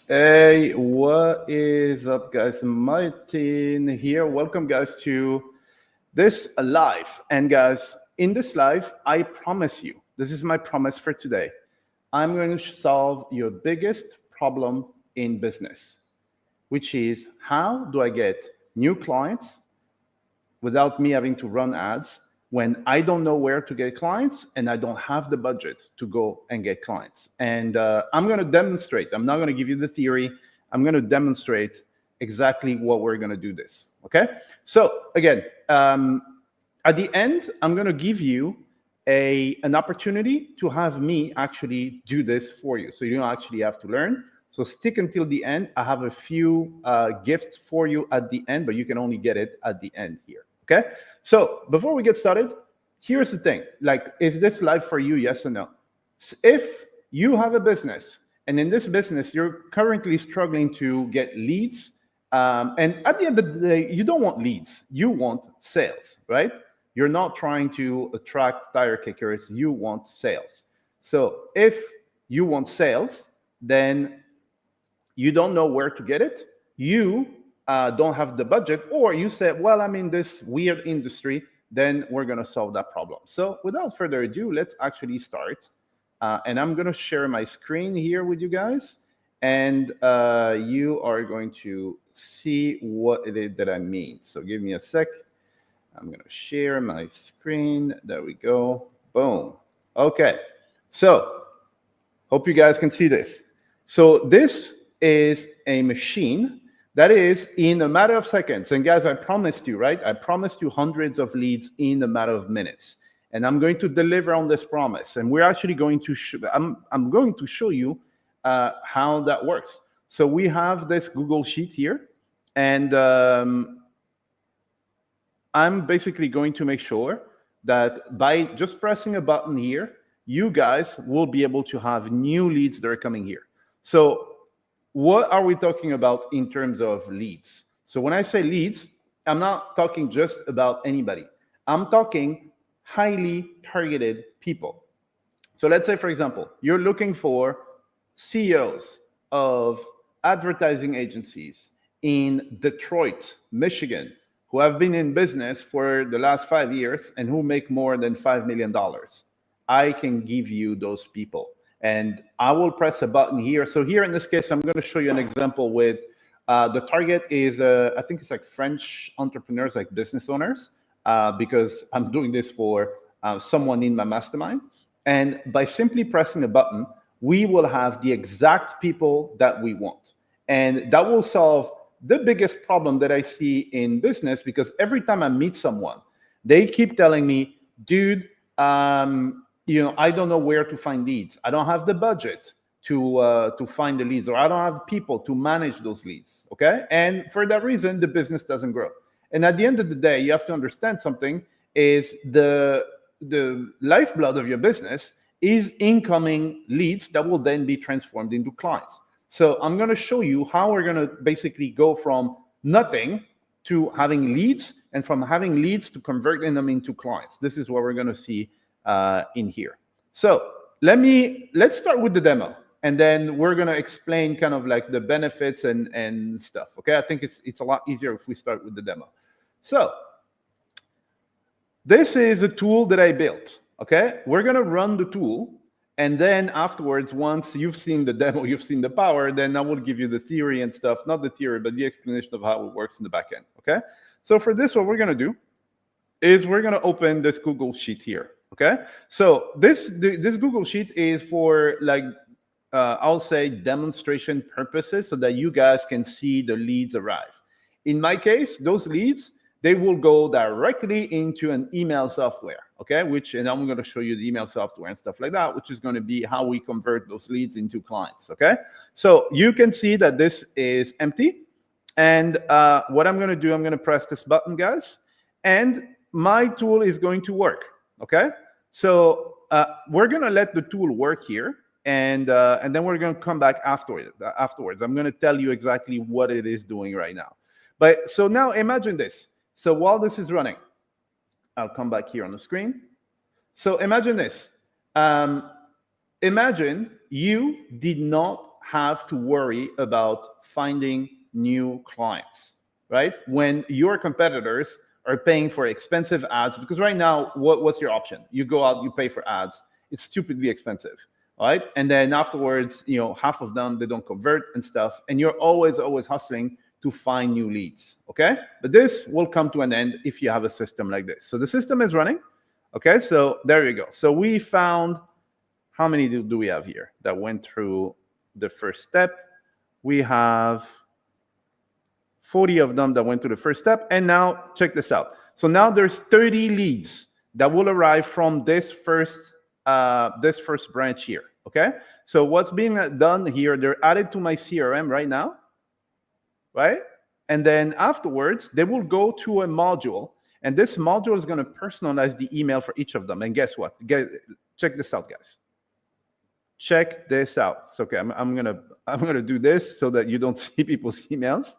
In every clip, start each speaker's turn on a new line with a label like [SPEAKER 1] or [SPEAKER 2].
[SPEAKER 1] Hey, what is up, guys? Martin here. Welcome, guys, to this live. And, guys, in this live, I promise you, this is my promise for today. I'm going to solve your biggest problem in business, which is how do I get new clients without me having to run ads when I don't know where to get clients and I don't have the budget to go and get clients. And I'm going to demonstrate. I'm not going to give you the theory. I'm going to demonstrate exactly what we're going to do this. Okay. So again, at the end, I'm going to give you an opportunity to have me actually do this for you. So you don't actually have to learn. So stick until the end. I have a few gifts for you at the end, but you can only get it at the end here. Okay. So before we get started, here's the thing. Like, is this live for you? Yes or no? If you have a business and in this business, you're currently struggling to get leads, and at the end of the day, you don't want leads. You want sales, right? You're not trying to attract tire kickers. You want sales. So if you want sales, then you don't know where to get it. You don't have the budget, or you said, well, I'm in this weird industry, then we're going to solve that problem. So without further ado, let's actually start. And I'm going to share my screen here with you guys. And you are going to see what it is that I mean. So give me a sec. I'm going to share my screen. There we go. Boom. Okay. So hope you guys can see this. So this is a machine that is in a matter of seconds. And guys, I promised you, right? I promised you hundreds of leads in a matter of minutes. And I'm going to deliver on this promise. And we're actually going to, I'm going to show you how that works. So we have this Google Sheet here. And I'm basically going to make sure that by just pressing a button here, you guys will be able to have new leads that are coming here. So what are we talking about in terms of leads? So when I say leads, I'm not talking just about anybody. I'm talking highly targeted people. So let's say, for example, you're looking for CEOs of advertising agencies in Detroit, Michigan, who have been in business for the last 5 years and who make more than $5 million. I can give you those people. And I will press a button here. So here in this case, I'm going to show you an example with the target is, I think it's like French entrepreneurs, like business owners, because I'm doing this for someone in my mastermind. And by simply pressing a button, we will have the exact people that we want. And that will solve the biggest problem that I see in business, because every time I meet someone, they keep telling me, dude, I don't know where to find leads. I don't have the budget to find the leads, or I don't have people to manage those leads. Okay. And for that reason, the business doesn't grow. And at the end of the day, you have to understand something is the lifeblood of your business is incoming leads that will then be transformed into clients. So I'm going to show you how we're going to basically go from nothing to having leads, and from having leads to converting them into clients. This is what we're going to see in here. So let's start with the demo, and then we're going to explain kind of like the benefits and stuff. Okay, I think it's a lot easier if we start with the demo. So this is a tool that I built. Okay, we're going to run the tool, and then afterwards, once you've seen the demo, you've seen the power, then I will give you the theory and stuff, not the theory, but the explanation of how it works in the back end. Okay, so for this, what we're going to do is we're going to open this Google Sheet here. Okay, so this Google Sheet is for, like, I'll say demonstration purposes, so that you guys can see the leads arrive. In my case, those leads, they will go directly into an email software. Okay, and I'm going to show you the email software and stuff like that, which is going to be how we convert those leads into clients. Okay, so you can see that this is empty. And what I'm going to do, I'm going to press this button, guys, and my tool is going to work. Okay, so we're going to let the tool work here, and then we're going to come back afterwards. I'm going to tell you exactly what it is doing right now. But so now imagine this. So while this is running, I'll come back here on the screen. So imagine this. Imagine you did not have to worry about finding new clients, right? When your competitors are paying for expensive ads, because right now, what's your option? You go out, you pay for ads. It's stupidly expensive, right? And then afterwards, half of them, they don't convert and stuff. And you're always hustling to find new leads, okay? But this will come to an end if you have a system like this. So the system is running, okay? So there you go. So we found, how many do we have here that went through the first step? We have 40 of them that went through the first step. And now check this out. So now there's 30 leads that will arrive from this first branch here, okay? So what's being done here, they're added to my CRM right now, right? And then afterwards, they will go to a module, and this module is going to personalize the email for each of them. And guess what? Check this out, guys. Check this out. So, okay, I'm gonna do this so that you don't see people's emails,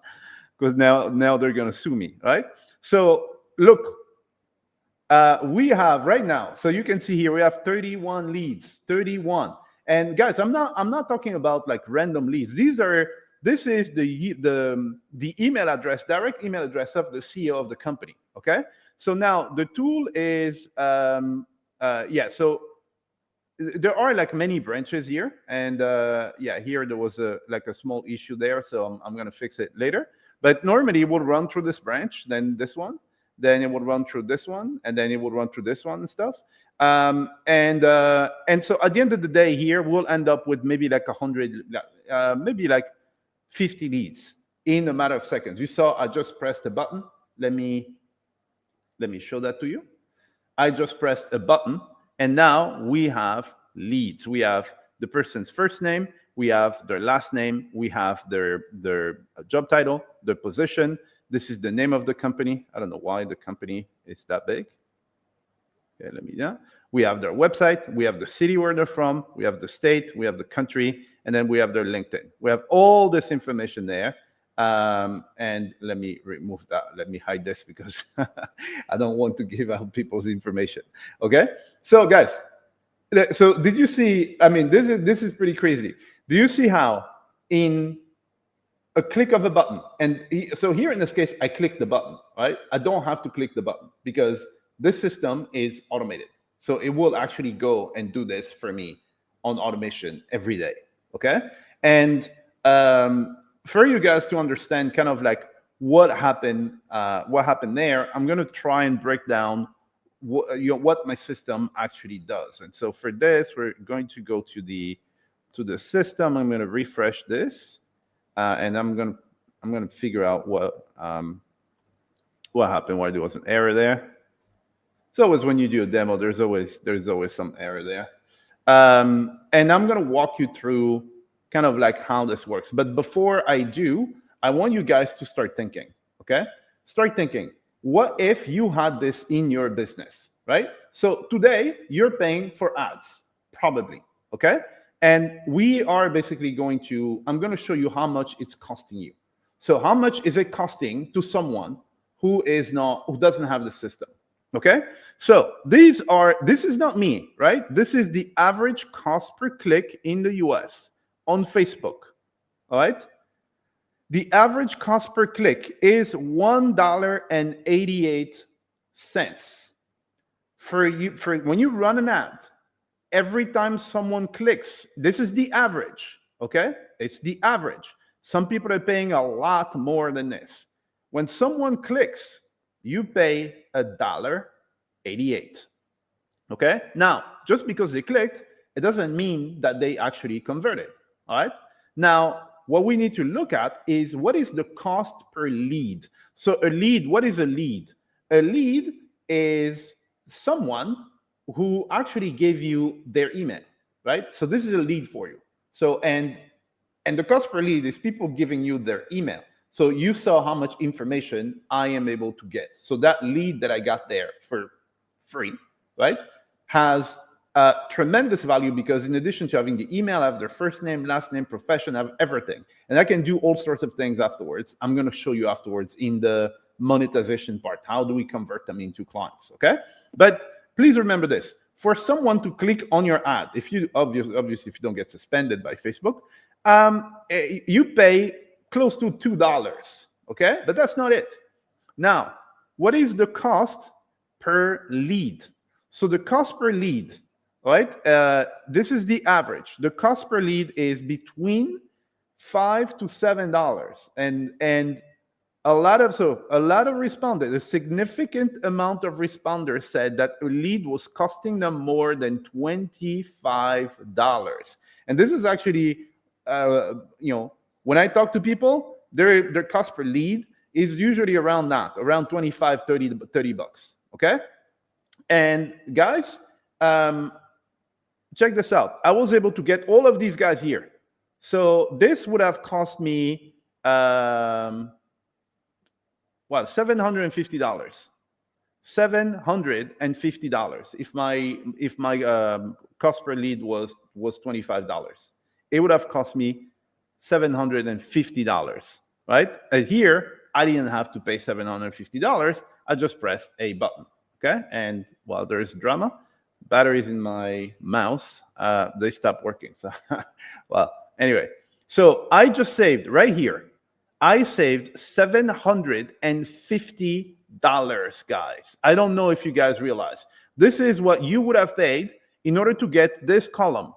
[SPEAKER 1] because now they're gonna sue me, right? So look, we have right now. So you can see here we have 31 leads, 31. And guys, I'm not talking about like random leads. This is the email address, direct email address of the CEO of the company. Okay. So now the tool is so there are like many branches here, and here there was a small issue there, so I'm gonna fix it later. But normally it would run through this branch, then this one, then it would run through this one, and then it would run through this one and stuff. And so at the end of the day, here we'll end up with maybe like 100, maybe like 50 leads in a matter of seconds. You saw I just pressed a button. Let me show that to you. I just pressed a button. And now we have leads. We have the person's first name, we have their last name, we have their job title, their position. This is the name of the company. I don't know why the company is that big. Okay, we have their website, we have the city where they're from, we have the state, we have the country, and then we have their LinkedIn. We have all this information there. And let me remove that. Let me hide this because I don't want to give out people's information. Okay. So guys, so did you see, I mean, this is pretty crazy. Do you see how in a click of a button, and so here in this case, I click the button, right? I don't have to click the button because this system is automated. So it will actually go and do this for me on automation every day. Okay. And, for you guys to understand kind of like what happened there, I'm going to try and break down what my system actually does. And so for this, we're going to go to the system. I'm going to refresh this, and I'm going to figure out what happened, why there was an error there. It's always when you do a demo, there's always some error there. And I'm going to walk you through kind of like how this works. But before I do, I want you guys to start thinking, okay? Start thinking, what if you had this in your business, right? So today you're paying for ads, probably, okay? And we are basically I'm going to show you how much it's costing you. So how much is it costing to someone who doesn't have the system, okay? So this is not me, right? This is the average cost per click in the US. On Facebook, all right? The average cost per click is $1.88. For when you run an ad, every time someone clicks, this is the average, okay? It's the average. Some people are paying a lot more than this. When someone clicks, you pay $1.88, okay? Now, just because they clicked, it doesn't mean that they actually converted. All right. Now, what we need to look at is what is the cost per lead. So a lead, what is a lead? A lead is someone who actually gave you their email, right? So this is a lead for you. So, and the cost per lead is people giving you their email. So you saw how much information I am able to get. So that lead that I got there for free, right, has tremendous value, because in addition to having the email, I have their first name, last name, profession, I have everything. And I can do all sorts of things afterwards. I'm going to show you afterwards in the monetization part. How do we convert them into clients? Okay. But please remember this. For someone to click on your ad, if you obviously if you don't get suspended by Facebook, You pay close to $2, okay? But that's not it. Now, what is the cost per lead? So the cost per lead, right? This is the average. The cost per lead is between $5 to $7, and a lot of responders, a significant amount of responders said that a lead was costing them more than $25. And this is actually, when I talk to people, their cost per lead is usually around that, around 25, 30 bucks. Okay. And guys, check this out. I was able to get all of these guys here. So this would have cost me, $750. $750 if my cost per lead was $25. It would have cost me $750, right? And here I didn't have to pay $750. I just pressed a button. Okay. And while there's drama, batteries in my mouse, they stopped working. So well, anyway, so I just saved right here. I saved $750, guys. I don't know if you guys realize. This is what you would have paid in order to get this column,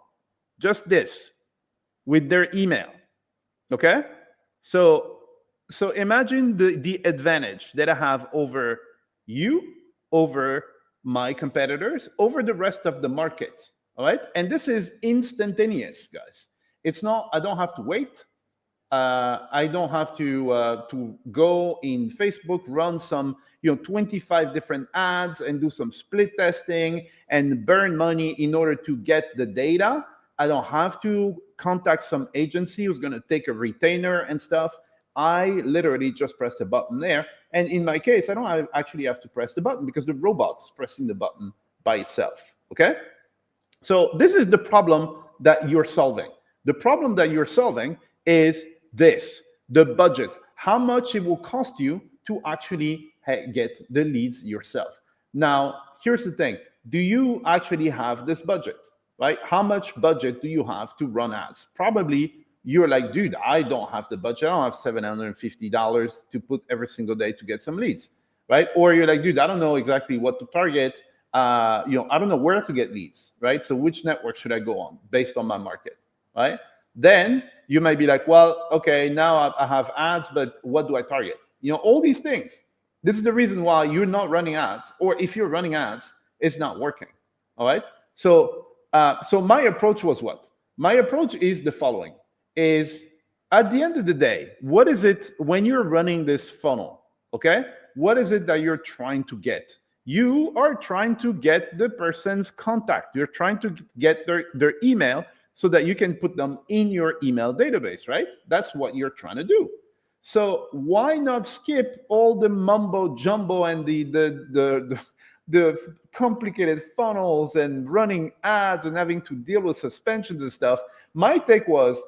[SPEAKER 1] just this, with their email. Okay? So imagine the advantage that I have over you, over my competitors, over the rest of the market. All right? And this is instantaneous, guys. It's not, I don't have to wait. I don't have to go in Facebook, run some 25 different ads and do some split testing and burn money in order to get the data. I don't have to contact some agency who's going to take a retainer and stuff. I literally just press a button there. And in my case, I don't actually have to press the button because the robot's pressing the button by itself. Okay? So this is the problem that you're solving. The problem that you're solving is this, the budget, how much it will cost you to actually get the leads yourself. Now, here's the thing. Do you actually have this budget, right? How much budget do you have to run ads? Probably you're like, dude, I don't have the budget. I don't have $750 to put every single day to get some leads, right? Or you're like, dude, I don't know exactly what to target. I don't know where to get leads, right? So which network should I go on based on my market, right? Then you might be like, well, okay, now I have ads, but what do I target? All these things. This is the reason why you're not running ads, or if you're running ads, it's not working. All right. So my approach was what? My approach is the following: is at the end of the day, what is it when you're running this funnel? Okay, what is it that you're trying to get? You are trying to get the person's contact. You're trying to get their email, so that you can put them in your email database, right? That's what you're trying to do. So why not skip all the mumbo jumbo and the complicated funnels and running ads and having to deal with suspensions and stuff? My take was,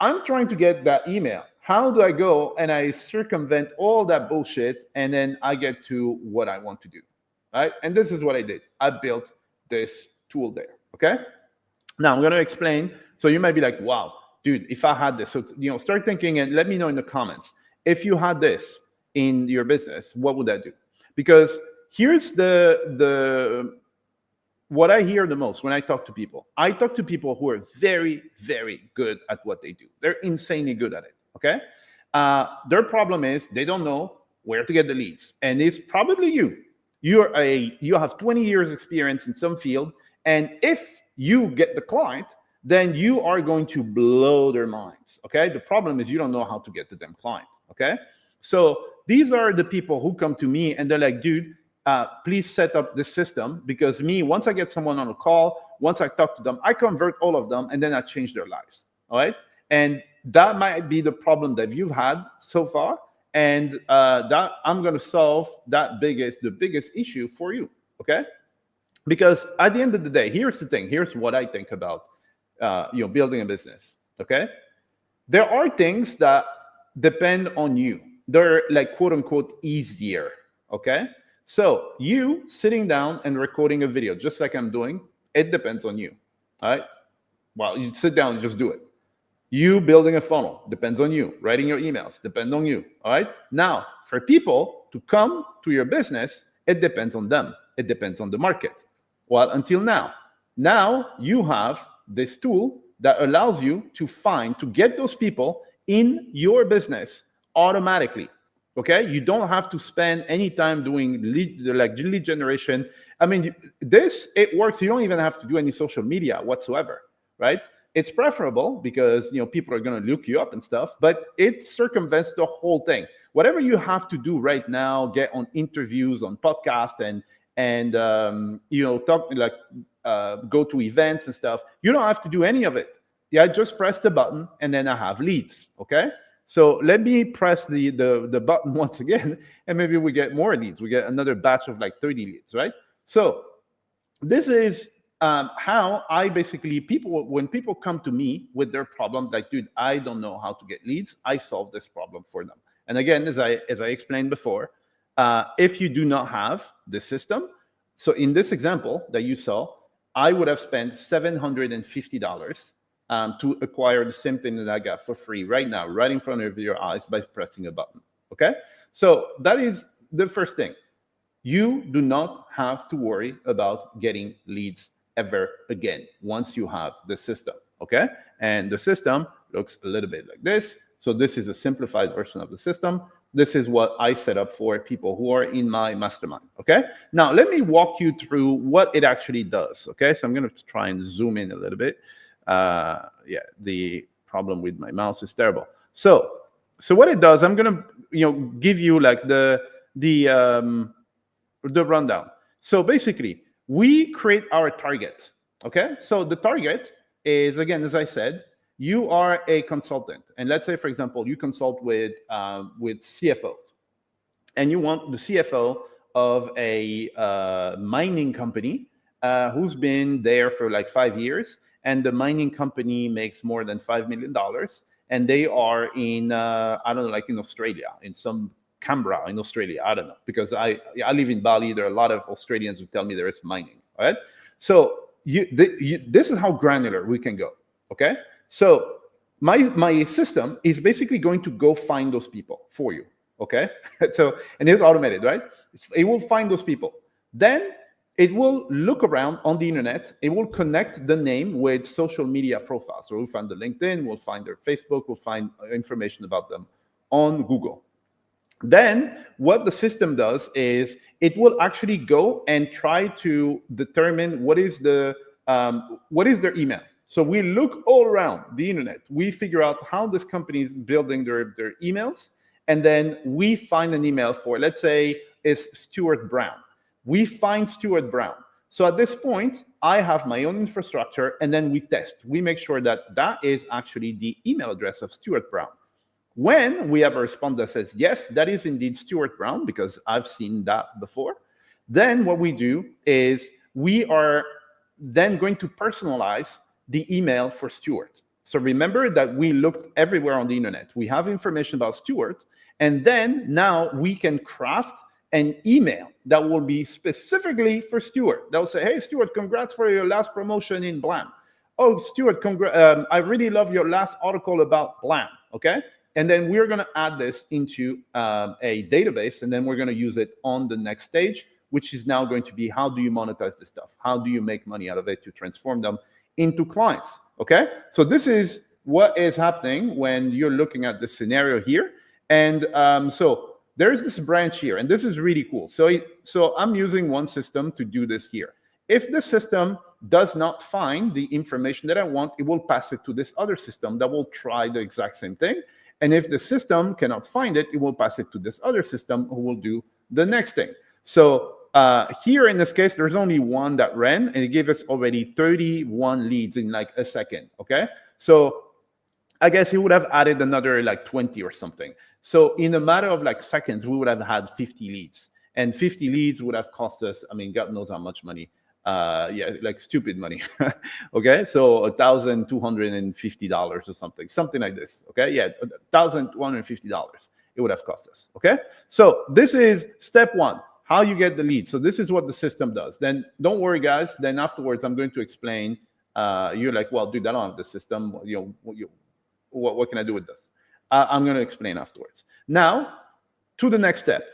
[SPEAKER 1] I'm trying to get that email. How do I go and I circumvent all that bullshit and then I get to what I want to do, right? And this is what I did. I built this tool there, okay? Now I'm going to explain. So you might be like, wow, dude, if I had this. So, start thinking and let me know in the comments. If you had this in your business, what would that do? Because here's what I hear the most when I talk to people. I talk to people who are very, very good at what they do. They're insanely good at it, okay? Their problem is they don't know where to get the leads. And it's probably you. You have 20 years experience in some field. And if you get the client, then you are going to blow their minds, okay? The problem is you don't know how to get to them client, okay? So these are the people who come to me and they're like, dude, please set up this system, because once I get someone on a call, once I talk to them, I convert all of them and then I change their lives, all right? And that might be the problem that you've had so far, and that I'm gonna solve the biggest issue for you, okay? Because at the end of the day, here's the thing. Here's what I think about, building a business. Okay, there are things that depend on you. They're like quote unquote easier. Okay, so you sitting down and recording a video, just like I'm doing, it depends on you. All right. Well, you sit down and just do it. You building a funnel depends on you. Writing your emails depends on you. All right. Now, for people to come to your business, it depends on them. It depends on the market. Well, until now, you have this tool that allows you to get those people in your business automatically. Okay, you don't have to spend any time doing lead generation. I mean, it works. You don't even have to do any social media whatsoever, right? It's preferable because people are going to look you up and stuff, but it circumvents the whole thing. Whatever you have to do right now, get on interviews, on podcasts, and talk go to events and stuff. You don't have to do any of it. Yeah, just press the button and then I have leads. Okay. So let me press the button once again, and maybe we get more leads. We get another batch of like 30 leads, right? So this is how I basically, when people come to me with their problem, like, dude, I don't know how to get leads, I solve this problem for them. And again, as I explained before, if you do not have this system, so in this example that you saw, I would have spent $750 to acquire the same thing that I got for free right now, right in front of your eyes by pressing a button. Okay? So that is the first thing. You do not have to worry about getting leads ever again once you have the system. Okay? And the system looks a little bit like this. So this is a simplified version of the system. This is what I set up for people who are in my mastermind. Okay? Now, let me walk you through what it actually does. Okay? So I'm going to try and zoom in a little bit. The problem with my mouse is terrible. So what it does, I'm gonna give you like the rundown. So basically, we create our target. Okay, so the target is, again, as I said, you are a consultant, and let's say, for example, you consult with CFOs, and you want the CFO of a mining company who's been there for like 5 years. And the mining company makes more than $5 million, and they are in I don't know, like in Australia, in some Canberra in Australia. I don't know, because I live in Bali. There are a lot of Australians who tell me there is mining. All right, so this is how granular we can go. Okay, so my system is basically going to go find those people for you. Okay, so, and it's automated, right? It will find those people. Then it will look around on the internet. It will connect the name with social media profiles. So we'll find the LinkedIn, we'll find their Facebook, we'll find information about them on Google. Then what the system does is it will actually go and try to determine what is their email. So we look all around the internet. We figure out how this company is building their emails, and then we find an email for, let's say, is Stuart Brown. We find Stuart Brown. So at this point, I have my own infrastructure, and then we test. We make sure that that is actually the email address of Stuart Brown. When we have a response that says, yes, that is indeed Stuart Brown, because I've seen that before, then what we do is we are then going to personalize the email for Stuart. So remember that we looked everywhere on the internet. We have information about Stuart, and then now we can craft an email that will be specifically for Stuart. They'll say, hey, Stuart, congrats for your last promotion in Blam. Oh, Stuart, I really love your last article about Blam, okay? And then we're gonna add this into a database, and then we're gonna use it on the next stage, which is now going to be, how do you monetize this stuff? How do you make money out of it to transform them into clients, okay? So this is what is happening when you're looking at this scenario here. And so there's this branch here, and this is really cool. So I'm using one system to do this here. If the system does not find the information that I want, it will pass it to this other system that will try the exact same thing. And if the system cannot find it, it will pass it to this other system who will do the next thing. So here in this case, there's only one that ran, and it gave us already 31 leads in like a second, okay? So I guess he would have added another like 20 or something. So in a matter of like seconds, we would have had 50 leads. And 50 leads would have cost us, I mean, God knows how much money. Like stupid money. Okay, so $1,250 or something like this. Okay, yeah, $1,250 it would have cost us. Okay, so this is step one, how you get the leads. So this is what the system does. Then don't worry, guys. Then afterwards, I'm going to explain. You're like, well, dude, I don't have the system. what can I do with this? I'm going to explain afterwards. Now, to the next step.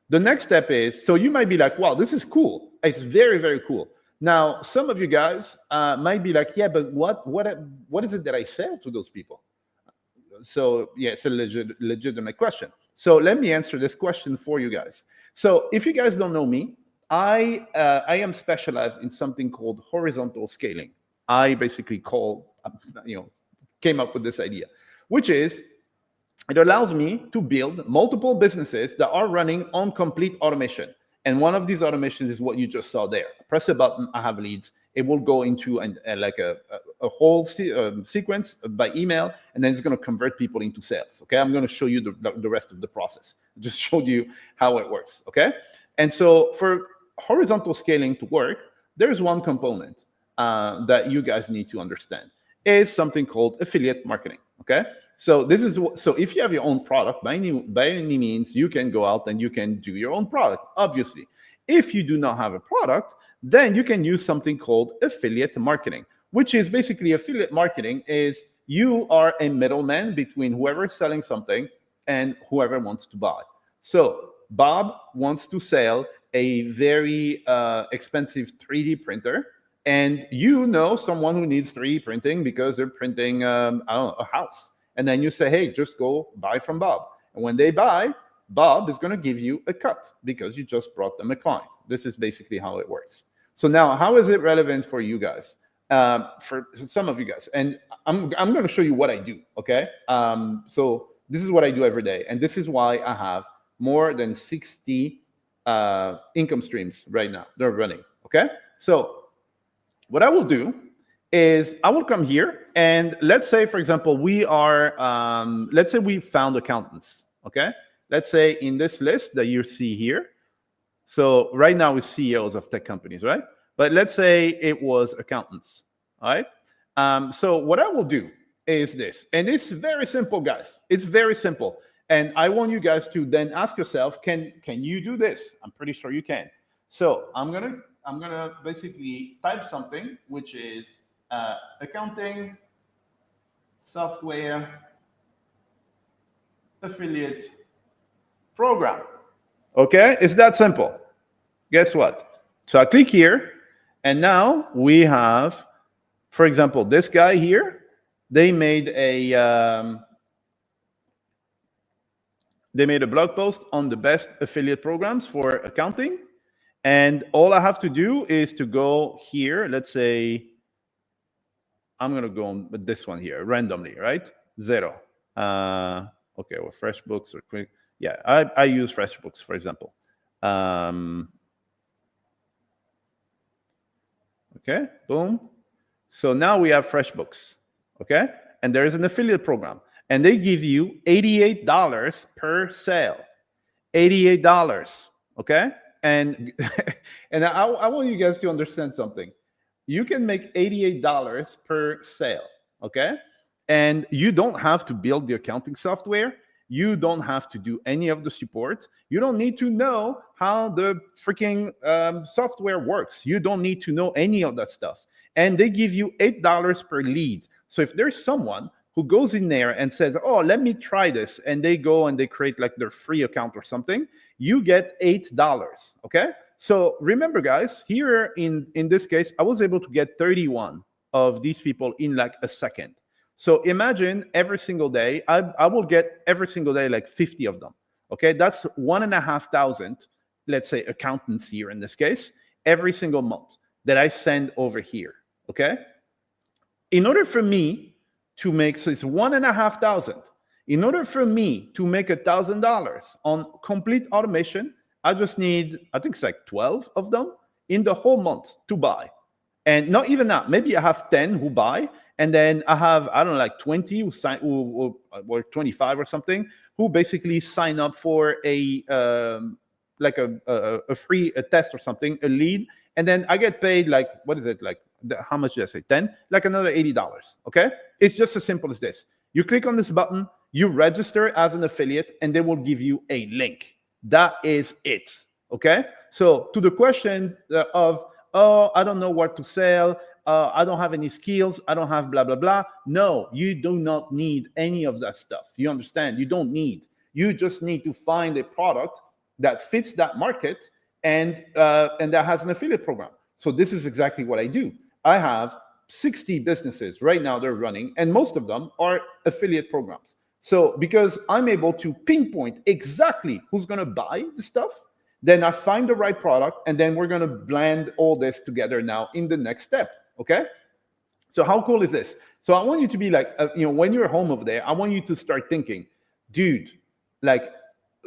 [SPEAKER 1] The next step is, so you might be like, wow, this is cool. It's very, very cool. Now, some of you guys might be like, yeah, but what is it that I sell to those people? So yeah, it's a legitimate question. So let me answer this question for you guys. So if you guys don't know me, I am specialized in something called horizontal scaling. I basically came up with this idea, which is it allows me to build multiple businesses that are running on complete automation. And one of these automations is what you just saw there. Press a button, I have leads. It will go into a whole sequence by email, and then it's going to convert people into sales. Okay, I'm going to show you the rest of the process. Just showed you how it works. Okay, and so for horizontal scaling to work, there's one component that you guys need to understand is something called affiliate marketing. Okay, so if you have your own product, by any means, you can go out and you can do your own product. Obviously, if you do not have a product, then you can use something called affiliate marketing, which is basically affiliate marketing is you are a middleman between whoever is selling something and whoever wants to buy. So Bob wants to sell a very expensive 3D printer, and you know someone who needs 3D printing because they're printing, I don't know, a house. And then you say, hey, just go buy from Bob. And when they buy, Bob is going to give you a cut because you just brought them a client. This is basically how it works. So now, how is it relevant for you guys? For some of you guys, and I'm going to show you what I do. Okay, so this is what I do every day, and this is why I have more than 60 income streams right now. They're running. Okay, so what I will do is I will come here, and let's say, for example, let's say we found accountants. Okay, let's say in this list that you see here. So right now it's CEOs of tech companies, right? But let's say it was accountants, all right? So what I will do is this, and it's very simple, guys. It's very simple. And I want you guys to then ask yourself, can you do this? I'm pretty sure you can. So I'm gonna basically type something, which is accounting software affiliate program. Okay, it's that simple. Guess what? So I click here, and now we have, for example, this guy here. They made a blog post on the best affiliate programs for accounting, and all I have to do is to go here. Let's say I'm gonna go with this one here randomly, right? 0. Okay, well, FreshBooks or Quick. Yeah, I use FreshBooks, for example. Okay, boom. So now we have FreshBooks, okay? And there is an affiliate program, and they give you $88 per sale. $88, okay? And and I want you guys to understand something. You can make $88 per sale, okay? And you don't have to build the accounting software. You don't have to do any of the support. You don't need to know how the freaking software works. You don't need to know any of that stuff. And they give you $8 per lead. So if there's someone who goes in there and says, oh, let me try this, and they go and they create like their free account or something, you get $8, okay? So remember, guys, here in this case, I was able to get 31 of these people in like a second. So imagine every single day, I will get every single day like 50 of them. Okay, that's 1,500, let's say accountants here in this case, every single month that I send over here. Okay, in order for me to make, so it's 1,500. In order for me to make $1,000 on complete automation, I just need, I think it's like 12 of them in the whole month to buy. And not even that, maybe I have 10 who buy, and then I have, I don't know, like 20 who sign, or 25 or something, who basically sign up for a free test or something, a lead, and then I get paid like, what is it, like, how much did I say, 10? Like another $80, okay? It's just as simple as this. You click on this button, you register as an affiliate, and they will give you a link. That is it, okay? So to the question of, oh, I don't know what to sell, I don't have any skills, I don't have blah blah blah. No, you do not need any of that stuff. You understand? You don't need. You just need to find a product that fits that market and that has an affiliate program. So this is exactly what I do. I have 60 businesses right now they're running, and most of them are affiliate programs. So because I'm able to pinpoint exactly who's going to buy the stuff, then I find the right product, and then we're going to blend all this together now in the next step. Okay. So how cool is this? So I want you to be like, when you're home over there, I want you to start thinking, dude, like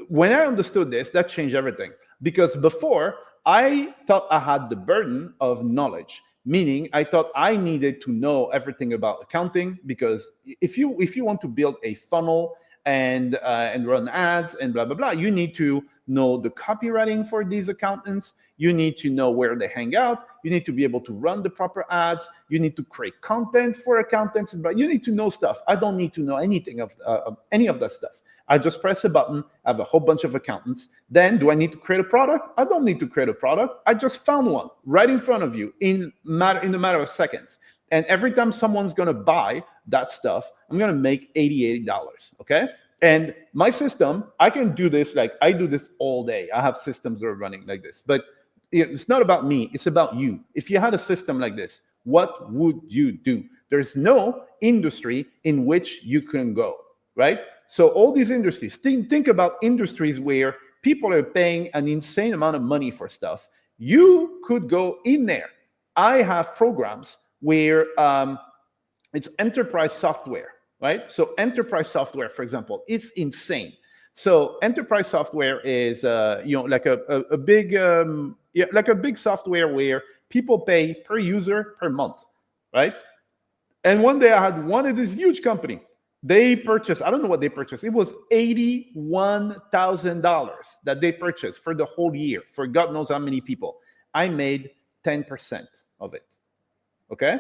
[SPEAKER 1] when I understood this, that changed everything. Because before, I thought I had the burden of knowledge, meaning I thought I needed to know everything about accounting. Because if you want to build a funnel and run ads and blah blah blah, you need to know the copywriting for these accountants. You need to know where they hang out. You need to be able to run the proper ads. You need to create content for accountants, but you need to know stuff. I don't need to know anything of any of that stuff. I just press a button. I have a whole bunch of accountants. Then do I need to create a product? I don't need to create a product. I just found one right in front of you in a matter of seconds. And every time someone's going to buy that stuff, I'm going to make $88. Okay. And my system, I can do this. Like I do this all day. I have systems that are running like this, but it's not about me. It's about you. If you had a system like this, what would you do? There's no industry in which you can go, right? So all these industries, think about industries where people are paying an insane amount of money for stuff. You could go in there. I have programs where it's enterprise software, right? So enterprise software, for example, it's insane. So enterprise software is, like a big, like a big software where people pay per user per month, right? And one day I had one of this huge company. They purchased, I don't know what they purchased. It was $81,000 that they purchased for the whole year, for God knows how many people. I made 10% of it, okay?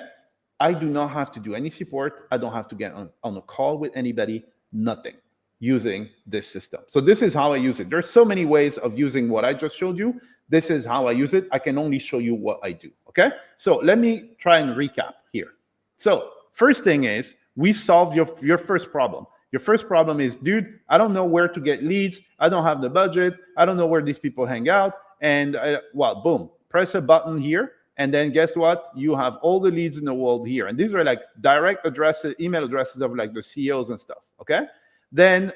[SPEAKER 1] I do not have to do any support. I don't have to get on a call with anybody, nothing, using this system. So this is how I use it. There's so many ways of using what I just showed you. This is how I use it. I can only show you what I do, okay? So let me try and recap here. So first thing is, we solved your first problem. Your first problem is, dude, I don't know where to get leads. I don't have the budget. I don't know where these people hang out. And boom, press a button here. And then guess what? You have all the leads in the world here. And these are like direct addresses, email addresses of like the CEOs and stuff, okay? Then,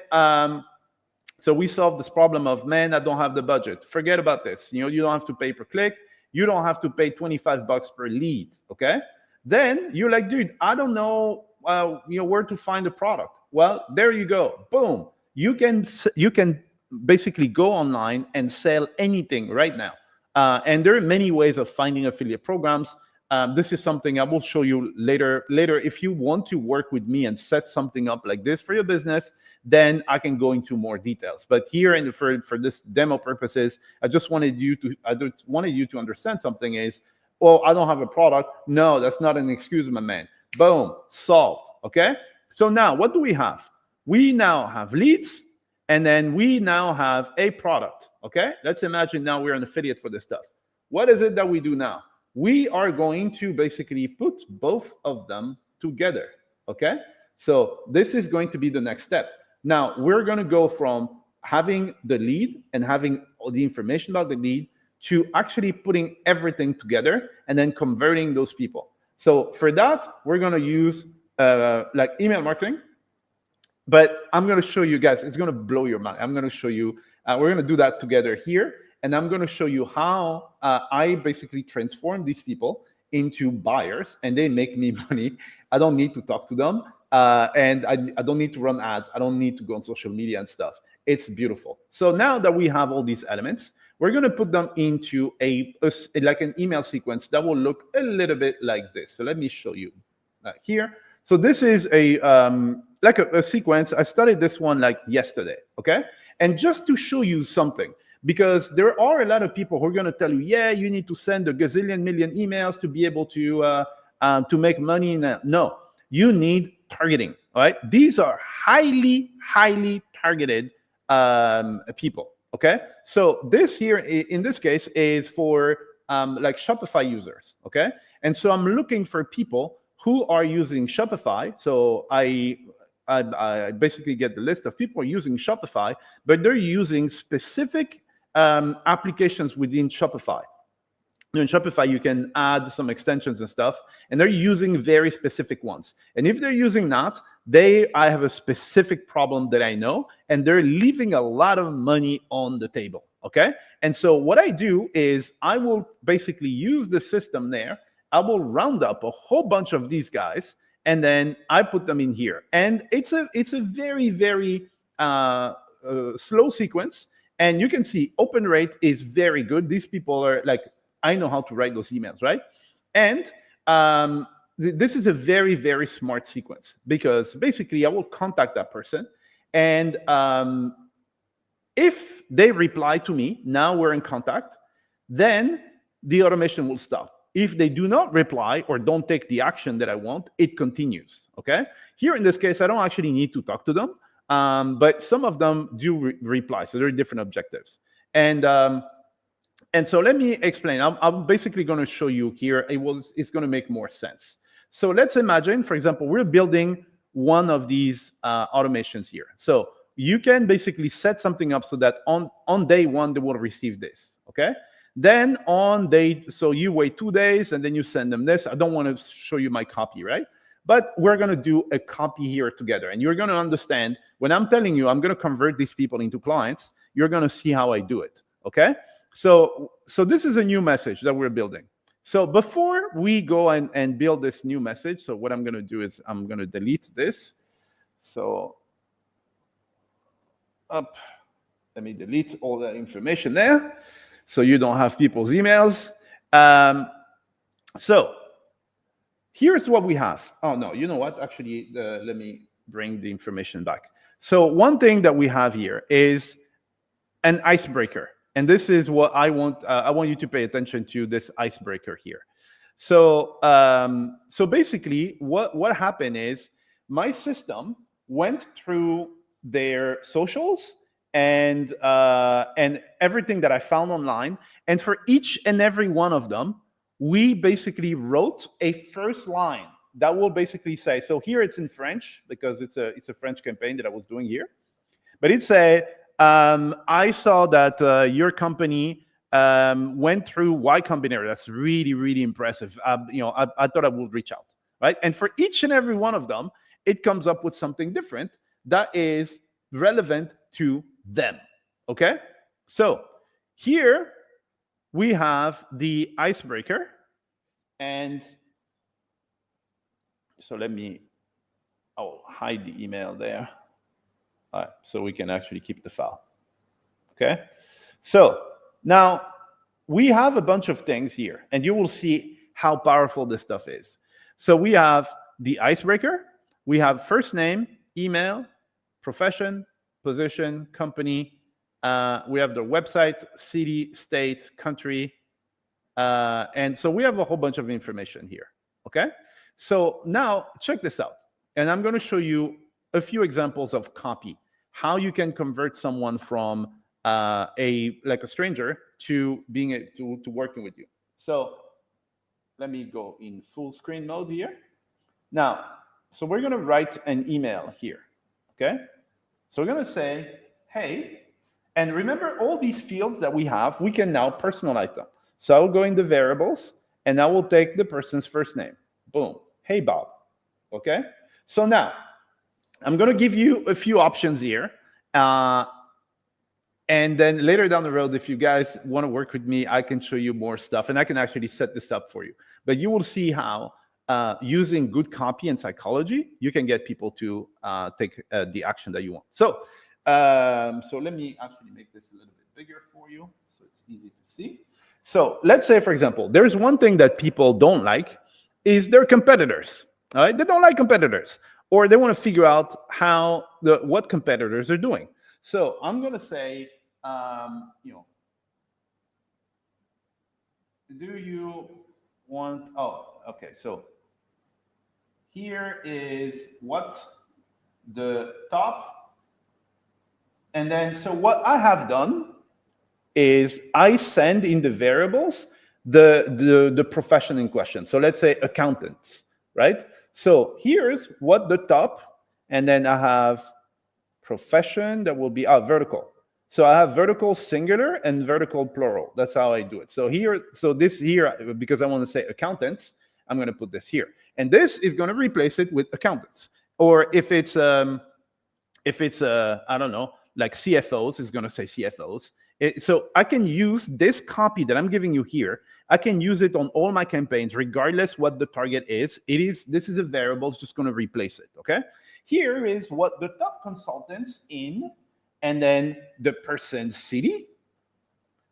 [SPEAKER 1] so we solved this problem of, man, I don't have the budget. Forget about this. You don't have to pay per click. You don't have to pay 25 bucks per lead, okay? Then you're like, dude, I don't know, where to find a product. Well, there you go. Boom. You can basically go online and sell anything right now. And there are many ways of finding affiliate programs. This is something I will show you later. If you want to work with me and set something up like this for your business, then I can go into more details. But here for this demo purposes, I just wanted you to understand something is, well, I don't have a product. No, that's not an excuse, my man. Boom, solved, okay? So now what do we have? We now have leads, and then we now have a product, okay? Let's imagine now we're an affiliate for this stuff. What is it that we do now? We are going to basically put both of them together, okay? So this is going to be the next step. Now, we're going to go from having the lead and having all the information about the lead to actually putting everything together and then converting those people. So for that, we're going to use like email marketing. But I'm going to show you guys, it's going to blow your mind. I'm going to show you, we're going to do that together here. And I'm going to show you how I basically transform these people into buyers and they make me money. I don't need to talk to them. And I don't need to run ads. I don't need to go on social media and stuff. It's beautiful. So now that we have all these elements, we're going to put them into like an email sequence that will look a little bit like this. So let me show you here. So this is like a sequence. I started this one like yesterday, okay? And just to show you something, because there are a lot of people who are going to tell you, yeah, you need to send a gazillion million emails to be able to make money. No, you need targeting, all right? These are highly targeted people, okay? So this here, in this case, is for like Shopify users, okay? And so I'm looking for people who are using Shopify. So I basically get the list of people using Shopify, but they're using specific applications within Shopify. In Shopify, you can add some extensions and stuff, and they're using very specific ones. And if they're using that, I have a specific problem that I know, and they're leaving a lot of money on the table, okay? And so what I do is I will basically use the system there. I will round up a whole bunch of these guys, and then I put them in here. And it's a very, very slow sequence. And you can see open rate is very good. These people are like, I know how to write those emails, right? And this is a very, very smart sequence, because basically I will contact that person, and if they reply to me, now we're in contact, then the automation will stop. If they do not reply or don't take the action that I want, it continues, okay? Here in this case, I don't actually need to talk to them, but some of them do reply, so there are different objectives. And so let me explain. I'm basically going to show you here. It's going to make more sense. So let's imagine, for example, we're building one of these automations here. So you can basically set something up so that on day one, they will receive this, okay? Then so you wait 2 days, and then you send them this. I don't want to show you my copy, right? But we're going to do a copy here together. And you're going to understand, when I'm telling you I'm going to convert these people into clients, you're going to see how I do it, okay? So this is a new message that we're building. So before we go and build this new message, so what I'm going to do is I'm going to delete this. So let me delete all that information there, so you don't have people's emails. So here's what we have. Oh, no, you know what? Actually, let me bring the information back. So one thing that we have here is an icebreaker. And this is what I want. I want you to pay attention to this icebreaker here. So basically, what happened is my system went through their socials and everything that I found online, and for each and every one of them, we basically wrote a first line that will basically say. So here it's in French, because it's a French campaign that I was doing here, but it say, I saw that your company went through Y Combinator. That's really, really impressive. I thought I would reach out, right? And for each and every one of them, it comes up with something different that is relevant to them, okay? So here we have the icebreaker. And so I'll hide the email there. All right, so we can actually keep the file, okay? So now we have a bunch of things here, and you will see how powerful this stuff is. So we have the icebreaker, we have first name, email, profession, position, company, we have the website, city, state, country, and so we have a whole bunch of information here, okay? So now check this out, and I'm going to show you a few examples of copy, how you can convert someone from a stranger to working with you. So let me go in full screen mode here. Now, so we're going to write an email here, okay? So we're going to say, hey, and remember all these fields that we have, we can now personalize them. So I will go into variables, and I will take the person's first name. Boom. Hey, Bob. Okay? So now, I'm going to give you a few options here. And then later down the road, if you guys want to work with me, I can show you more stuff, and I can actually set this up for you. But you will see how using good copy and psychology, you can get people to take the action that you want. So let me actually make this a little bit bigger for you so it's easy to see. So let's say, for example, there's one thing that people don't like is their competitors. All right? They don't like competitors, or they want to figure out what competitors are doing. So I'm going to say, do you want, okay. So here is what the top, and then, so what I have done is I send in the variables the profession in question. So let's say accountants, right? So here's what the top, and then I have profession that will be vertical. So I have vertical singular and vertical plural. That's how I do it. So here, so this here, because I want to say accountants, I'm going to put this here, and this is going to replace it with accountants. Or if it's I don't know, like CFOs, is going to say CFOs. So I can use this copy that I'm giving you here. I can use it on all my campaigns, regardless what the target is. This is a variable. It's just going to replace it. Okay. Here is what the top consultants in, and then the person's city.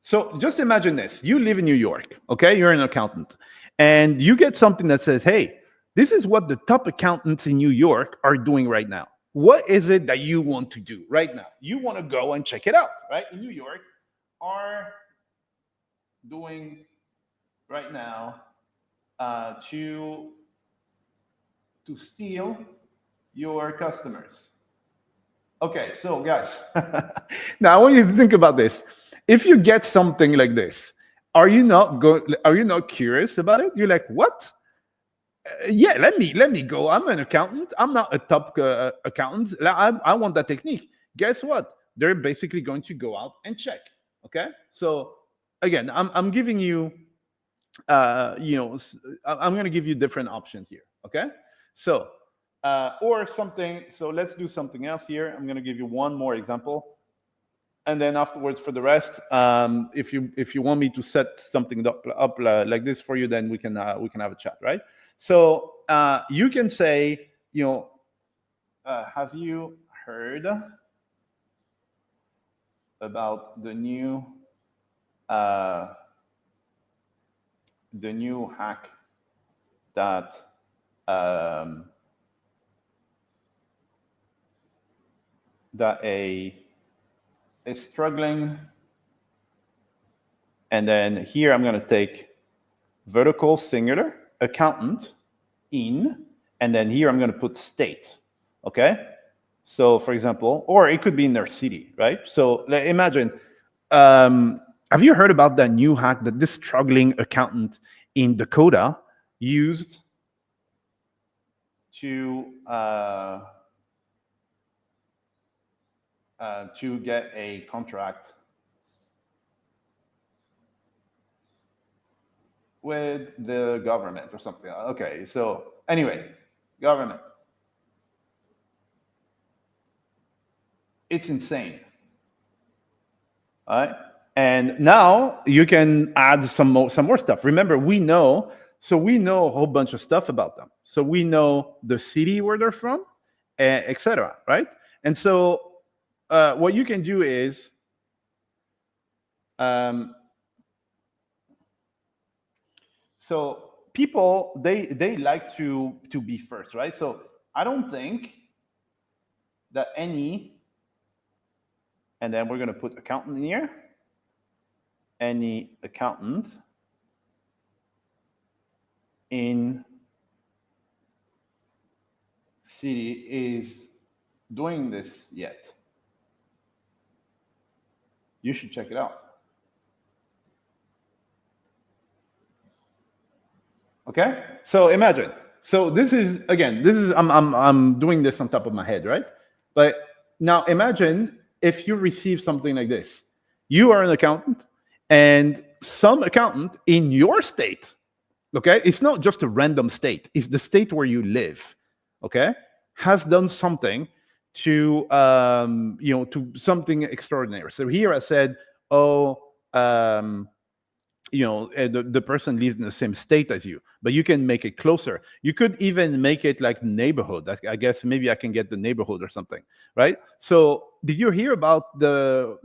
[SPEAKER 1] So just imagine this. You live in New York. Okay. You're an accountant, and you get something that says, hey, this is what the top accountants in New York are doing right now. What is it that you want to do right now? You want to go and check it out, right? In New York are doing right now to steal your customers. Okay, so guys, now I want you to think about this. If you get something like this, are you not curious about it? You're like, what? Yeah, let me go. I'm an accountant. I'm not a top accountant. I want that technique. Guess what? They're basically going to go out and check. Okay, so again, I'm giving you, I'm going to give you different options here. Okay, so or something. So let's do something else here. I'm going to give you one more example, and then afterwards, for the rest, if you want me to set something up like this for you, then we can have a chat, right? So you can say, have you heard about the new hack that is struggling? And then here I'm going to take vertical singular accountant in, and then here I'm going to put state. Okay, so for example, or it could be in their city, right? So imagine, have you heard about that new hack that this struggling accountant in Dakota used to get a contract with the government or something? Okay, so anyway, government. It's insane. All right, and now you can add some more stuff. Remember, we know a whole bunch of stuff about them. So we know the city where they're from, etc. Right? And so what you can do is so people, they like to be first, right? So I don't think that any, and then we're going to put accountant in here, any accountant in city is doing this yet. You should check it out. Okay, so imagine. So this is, again, I'm doing this on top of my head, right? But now imagine if you receive something like this. You are an accountant, and some accountant in your state, okay, it's not just a random state, it's the state where you live, okay, has done something to to something extraordinary. So here I said, the person lives in the same state as you, but you can make it closer. You could even make it like neighborhood. I guess maybe I can get the neighborhood or something, right? So did you hear the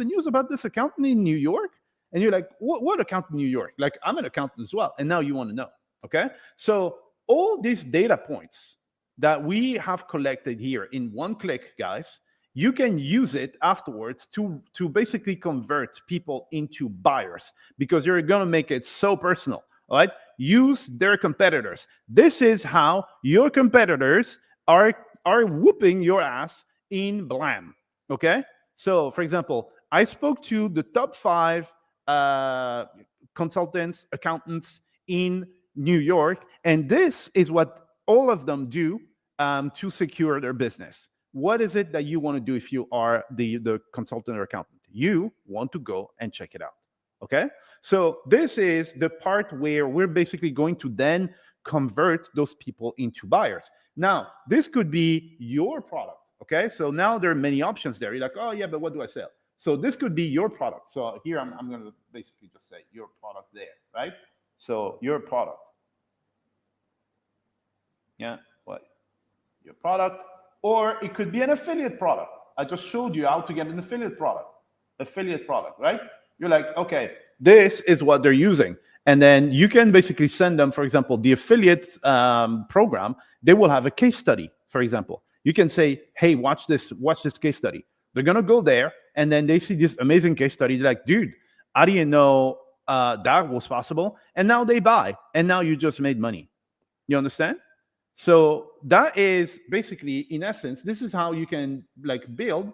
[SPEAKER 1] news about this accountant in New York? And you're like, what accountant in New York? Like, I'm an accountant as well. And now you want to know, okay? So all these data points that we have collected here in one click, guys, you can use it afterwards to basically convert people into buyers, because you're going to make it so personal. All right, use their competitors. This is how your competitors are whooping your ass in Blam. Okay, so for example, I spoke to the top 5 consultants, accountants in New York, and this is what all of them do to secure their business. What is it that you want to do if you are the consultant or accountant? You want to go and check it out. Okay? So this is the part where we're basically going to then convert those people into buyers. Now, this could be your product. Okay? So now there are many options there. You're like, oh, yeah, but what do I sell? So this could be your product. So here I'm going to basically just say your product there, right? So your product. Yeah, what? Your product. Or it could be an affiliate product. I just showed you how to get an affiliate product. Affiliate product, right? You're like, okay, this is what they're using. And then you can basically send them, for example, the affiliate program, they will have a case study, for example. You can say, hey, watch this case study. They're going to go there, and then they see this amazing case study. They're like, dude, I didn't know that was possible. And now they buy, and now you just made money. You understand? So that is basically, in essence, this is how you can build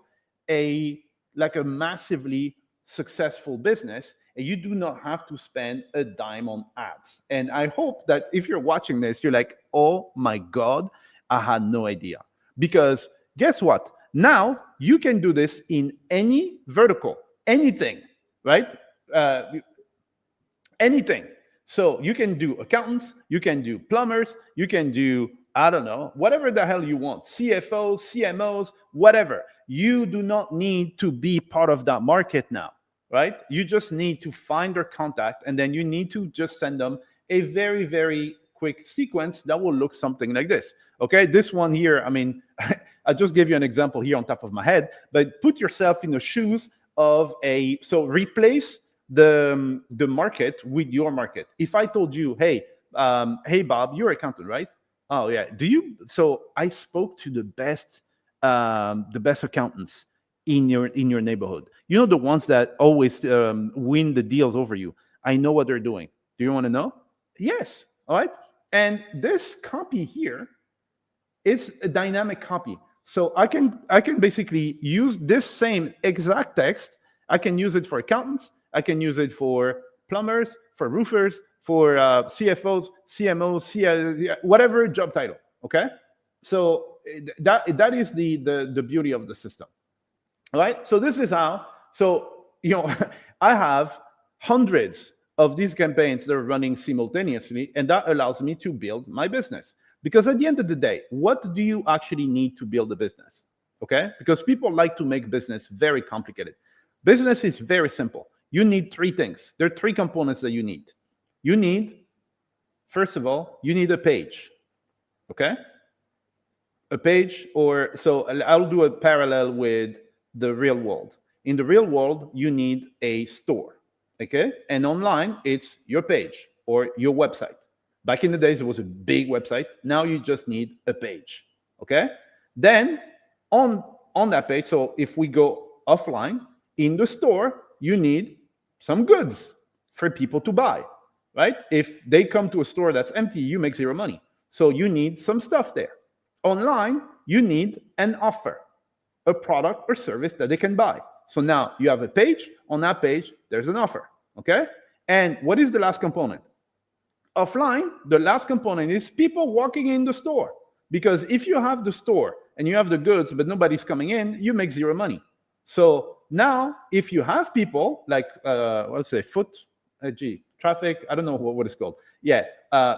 [SPEAKER 1] a massively successful business, and you do not have to spend a dime on ads. And I hope that if you're watching this, you're like, oh my God, I had no idea. Because guess what? Now you can do this in any vertical, anything, right? Anything. So you can do accountants, you can do plumbers, you can do, I don't know, whatever the hell you want, CFOs, CMOs, whatever. You do not need to be part of that market now, right? You just need to find their contact, and then you need to just send them a very, very quick sequence that will look something like this. Okay, this one here, I mean, I just gave you an example here on top of my head, but put yourself in the shoes of so replace the market with your market. If I told you, hey, Bob, you're an accountant, right? Oh yeah. So I spoke to the best accountants in your neighborhood. You know, the ones that always win the deals over you. I know what they're doing. Do you want to know? Yes. All right. And this copy here is a dynamic copy. So I can basically use this same exact text. I can use it for accountants. I can use it for plumbers, for roofers, for CFOs, CMOs, whatever job title. Okay, so that is the beauty of the system. All right. So this is how. So I have hundreds of these campaigns that are running simultaneously, and that allows me to build my business. Because at the end of the day, what do you actually need to build a business? Okay, because people like to make business very complicated. Business is very simple. You need three things. There are three components that you need. You need, first of all, you need a page. Okay? A page, so I'll do a parallel with the real world. In the real world, you need a store. Okay? And online, it's your page or your website. Back in the days, it was a big website. Now you just need a page. Okay? Then on that page, so if we go offline, in the store, you need some goods for people to buy, right? If they come to a store that's empty, you make zero money. So you need some stuff there. Online, you need an offer, a product or service that they can buy. So now you have a page. On that page, there's an offer, okay? And what is the last component? Offline, the last component is people walking in the store. Because if you have the store and you have the goods, but nobody's coming in, you make zero money. So now, if you have people like, let's say traffic, I don't know what it's called. Yeah,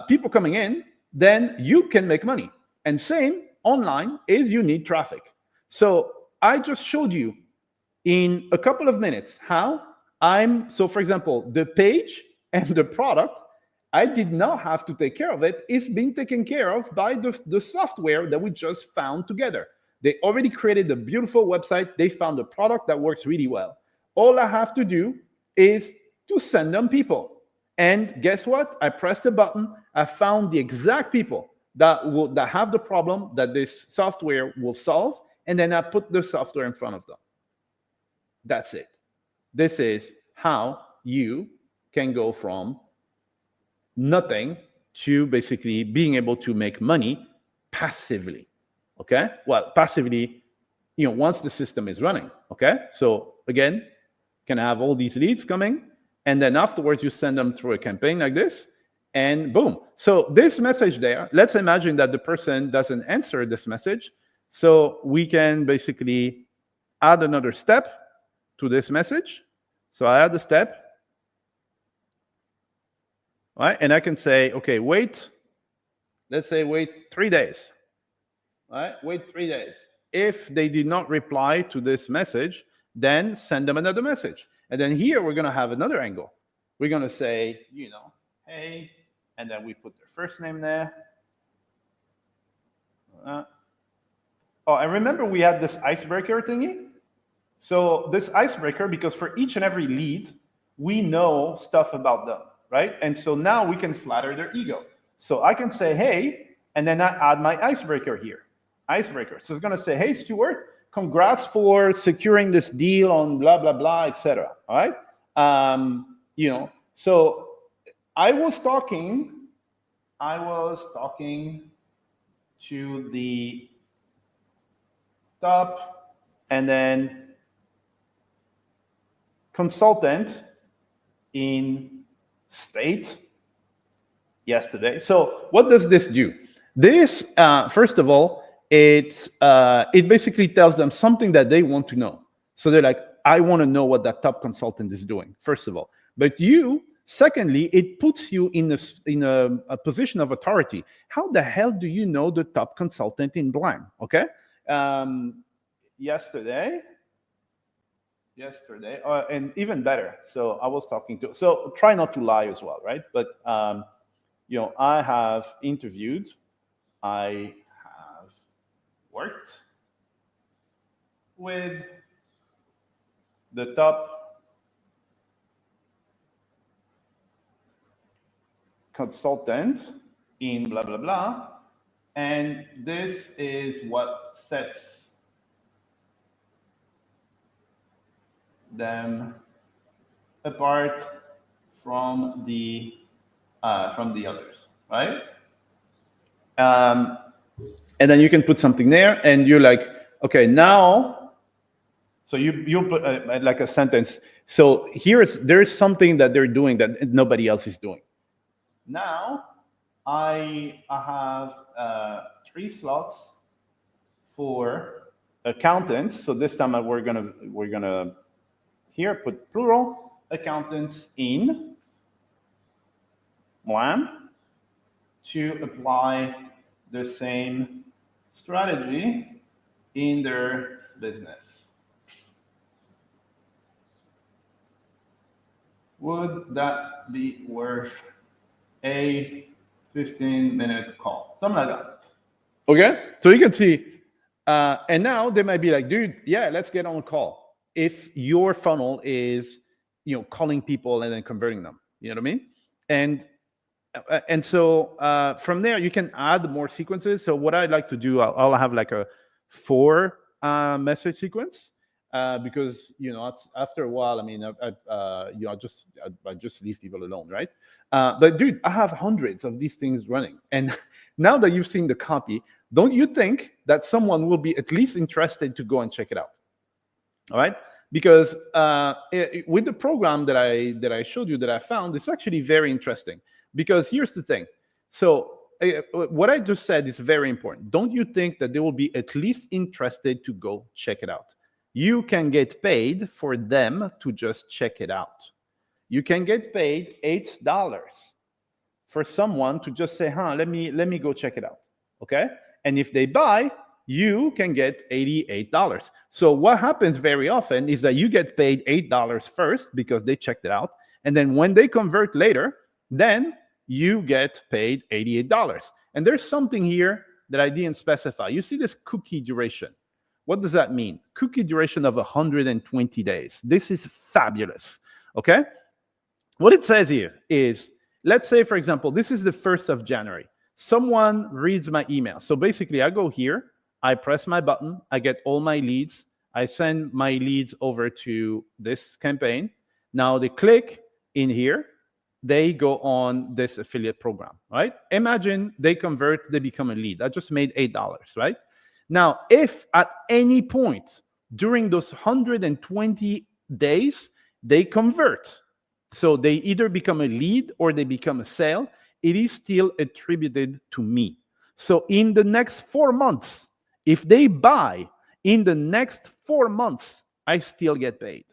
[SPEAKER 1] people coming in, then you can make money. And same online is you need traffic. So I just showed you in a couple of minutes how so for example, the page and the product, I did not have to take care of it. It's being taken care of by the software that we just found together. They already created a beautiful website. They found a product that works really well. All I have to do is to send them people. And guess what? I pressed a button. I found the exact people that have the problem that this software will solve. And then I put the software in front of them. That's it. This is how you can go from nothing to basically being able to make money passively. Okay? Well, passively, once the system is running. Okay? So again, can I have all these leads coming? And then afterwards, you send them through a campaign like this, and boom. So this message there, let's imagine that the person doesn't answer this message. So we can basically add another step to this message. So I add a step, right? And I can say, okay, wait, let's say wait 3 days, right? Wait 3 days. If they did not reply to this message, then send them another message. And then here we're going to have another angle. We're going to say, hey, and then we put their first name there. And remember we had this icebreaker thingy? So this icebreaker, because for each and every lead, we know stuff about them, right? And so now we can flatter their ego. So I can say, hey, and then I add my icebreaker here. Icebreaker. So it's going to say, hey, Stuart, congrats for securing this deal on blah, blah, blah, etc. All right? So I was talking to the top and then consultant in state yesterday. So what does this do? This, first of all, it basically tells them something that they want to know. So they're like, I want to know what that top consultant is doing, first of all. But secondly, it puts you in a position of authority. How the hell do you know the top consultant in blank? Okay. Yesterday, and even better. So I was talking to, so try not to lie as well, right? But, I have interviewed, I have worked with the top consultant in blah, blah, blah. And this is what sets them apart from the others, right? And then you can put something there, and you're like, okay, now. So you put like a sentence. So there's something that they're doing that nobody else is doing. Now I have 3 slots for accountants. So this time we're gonna here put plural accountants in WAM to apply the same strategy in their business. Would that be worth a 15-minute call? Something like that. Okay, so you can see, and now they might be like, dude, yeah, let's get on a call. If your funnel is, calling people and then converting them, you know what I mean? And so from there, you can add more sequences. So what I'd like to do, I'll have like a 4 message sequence because, after a while, I mean, I just leave people alone, right? But dude, I have hundreds of these things running. And now that you've seen the copy, don't you think that someone will be at least interested to go and check it out? All right, because with the program that I showed you that I found, it's actually very interesting. Because here's the thing. So what I just said is very important. Don't you think that they will be at least interested to go check it out? You can get paid for them to just check it out. You can get paid $8 for someone to just say, let me go check it out. Okay, and if they buy, you can get $88. So what happens very often is that you get paid $8 first because they checked it out. And then when they convert later, then you get paid $88. And there's something here that I didn't specify. You see this cookie duration. What does that mean? Cookie duration of 120 days. This is fabulous. Okay? What it says here is, let's say, for example, this is the 1st of January. Someone reads my email. So basically, I go here. I press my button, I get all my leads, I send my leads over to this campaign. Now they click in here, they go on this affiliate program, right? Imagine they convert, they become a lead. I just made $8, right? Now, if at any point during those 120 days, they convert, So they either become a lead or they become a sale. It is still attributed to me. So in the next 4 months, if they buy in the next 4 months, I still get paid.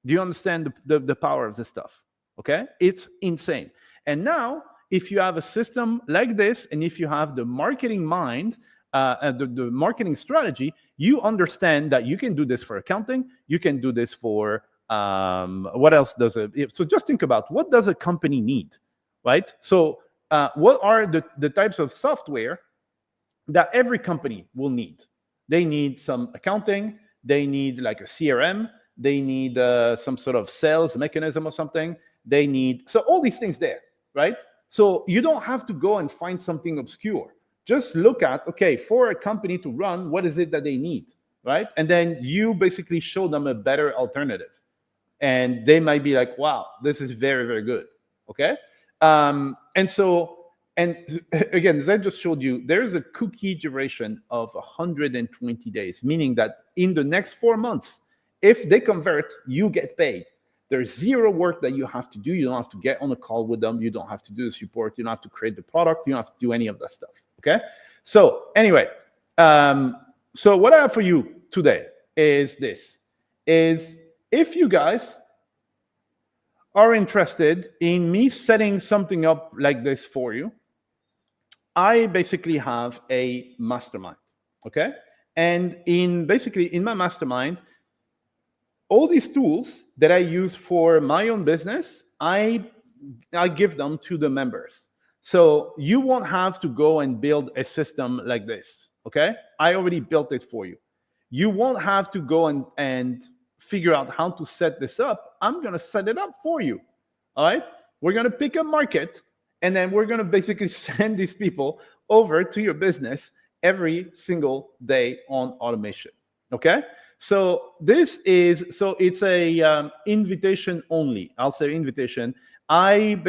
[SPEAKER 1] Do you understand the power of this stuff? Okay, it's insane. And now, if you have a system like this, and if you have the marketing mind, the marketing strategy, you understand that you can do this for accounting, you can do this for what else does it? So just think about, what does a company need, right? So what are the types of software that every company will need? They need some accounting, they need like a CRM, they need some sort of sales mechanism or something. They need, so all these things there, right? So you don't have to go and find something obscure. Just look at, okay, for a company to run, what is it that they need, right? And then you basically show them a better alternative. And they might be like, wow, this is very, very good, okay? And again, as I just showed you, there is a cookie duration of 120 days, meaning that in the next 4 months, if they convert, you get paid. There's zero work that you have to do. You don't have to get on a call with them. You don't have to do the support. You don't have to create the product. You don't have to do any of that stuff, okay? So anyway, so what I have for you today is this, is if you guys are interested in me setting something up like this for you, I basically have a mastermind, okay? And in my mastermind, all these tools that I use for my own business, I give them to the members. So you won't have to go and build a system like this, okay? I already built it for you. You won't have to go and figure out how to set this up. I'm gonna set it up for you, all right? We're gonna pick a market, and then we're gonna basically send these people over to your business every single day on automation, okay? So it's a invitation only. I'll say invitation. I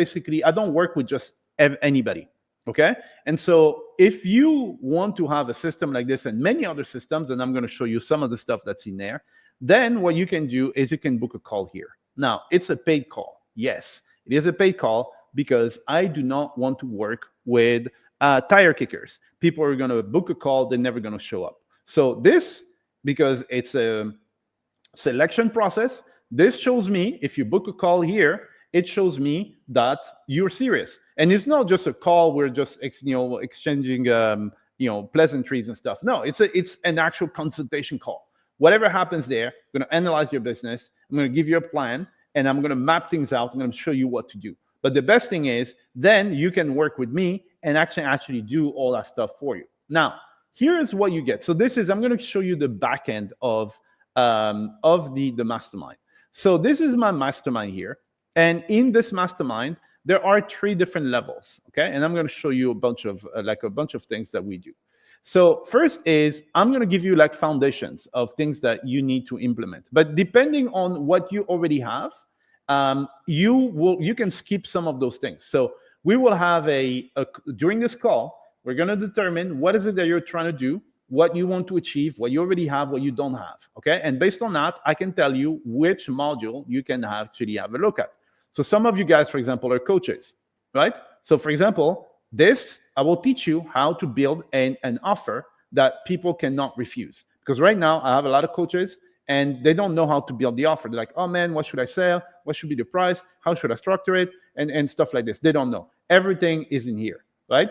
[SPEAKER 1] don't work with just anybody, okay? And so if you want to have a system like this and many other systems, and I'm going to show you some of the stuff that's in there, then what you can do is you can book a call here. Now, it's a paid call. Yes, it is a paid call because I do not want to work with tire kickers. People are going to book a call, they're never going to show up. So this, because it's a selection process, this shows me, if you book a call here, it shows me that you're serious. And it's not just a call, we're just exchanging pleasantries and stuff. No, it's an actual consultation call. Whatever happens there, I'm going to analyze your business, I'm going to give you a plan, and I'm going to map things out, I'm going to show you what to do. But the best thing is, then you can work with me and actually do all that stuff for you. Now, here's what you get. So I'm going to show you the back end of the mastermind. So this is my mastermind here. And in this mastermind, there are 3 different levels, okay? And I'm going to show you a bunch of things that we do. So first is, I'm going to give you like foundations of things that you need to implement. But depending on what you already have, you can skip some of those things. So we will have during this call, we're going to determine what is it that you're trying to do, what you want to achieve, what you already have, what you don't have, okay? And based on that, I can tell you which module you can actually have a look at. So some of you guys, for example, are coaches, right? So for example, I will teach you how to build an offer that people cannot refuse. Because right now, I have a lot of coaches, and they don't know how to build the offer. They're like, oh man, what should I sell? What should be the price? How should I structure it? And stuff like this. They don't know. Everything is in here, right?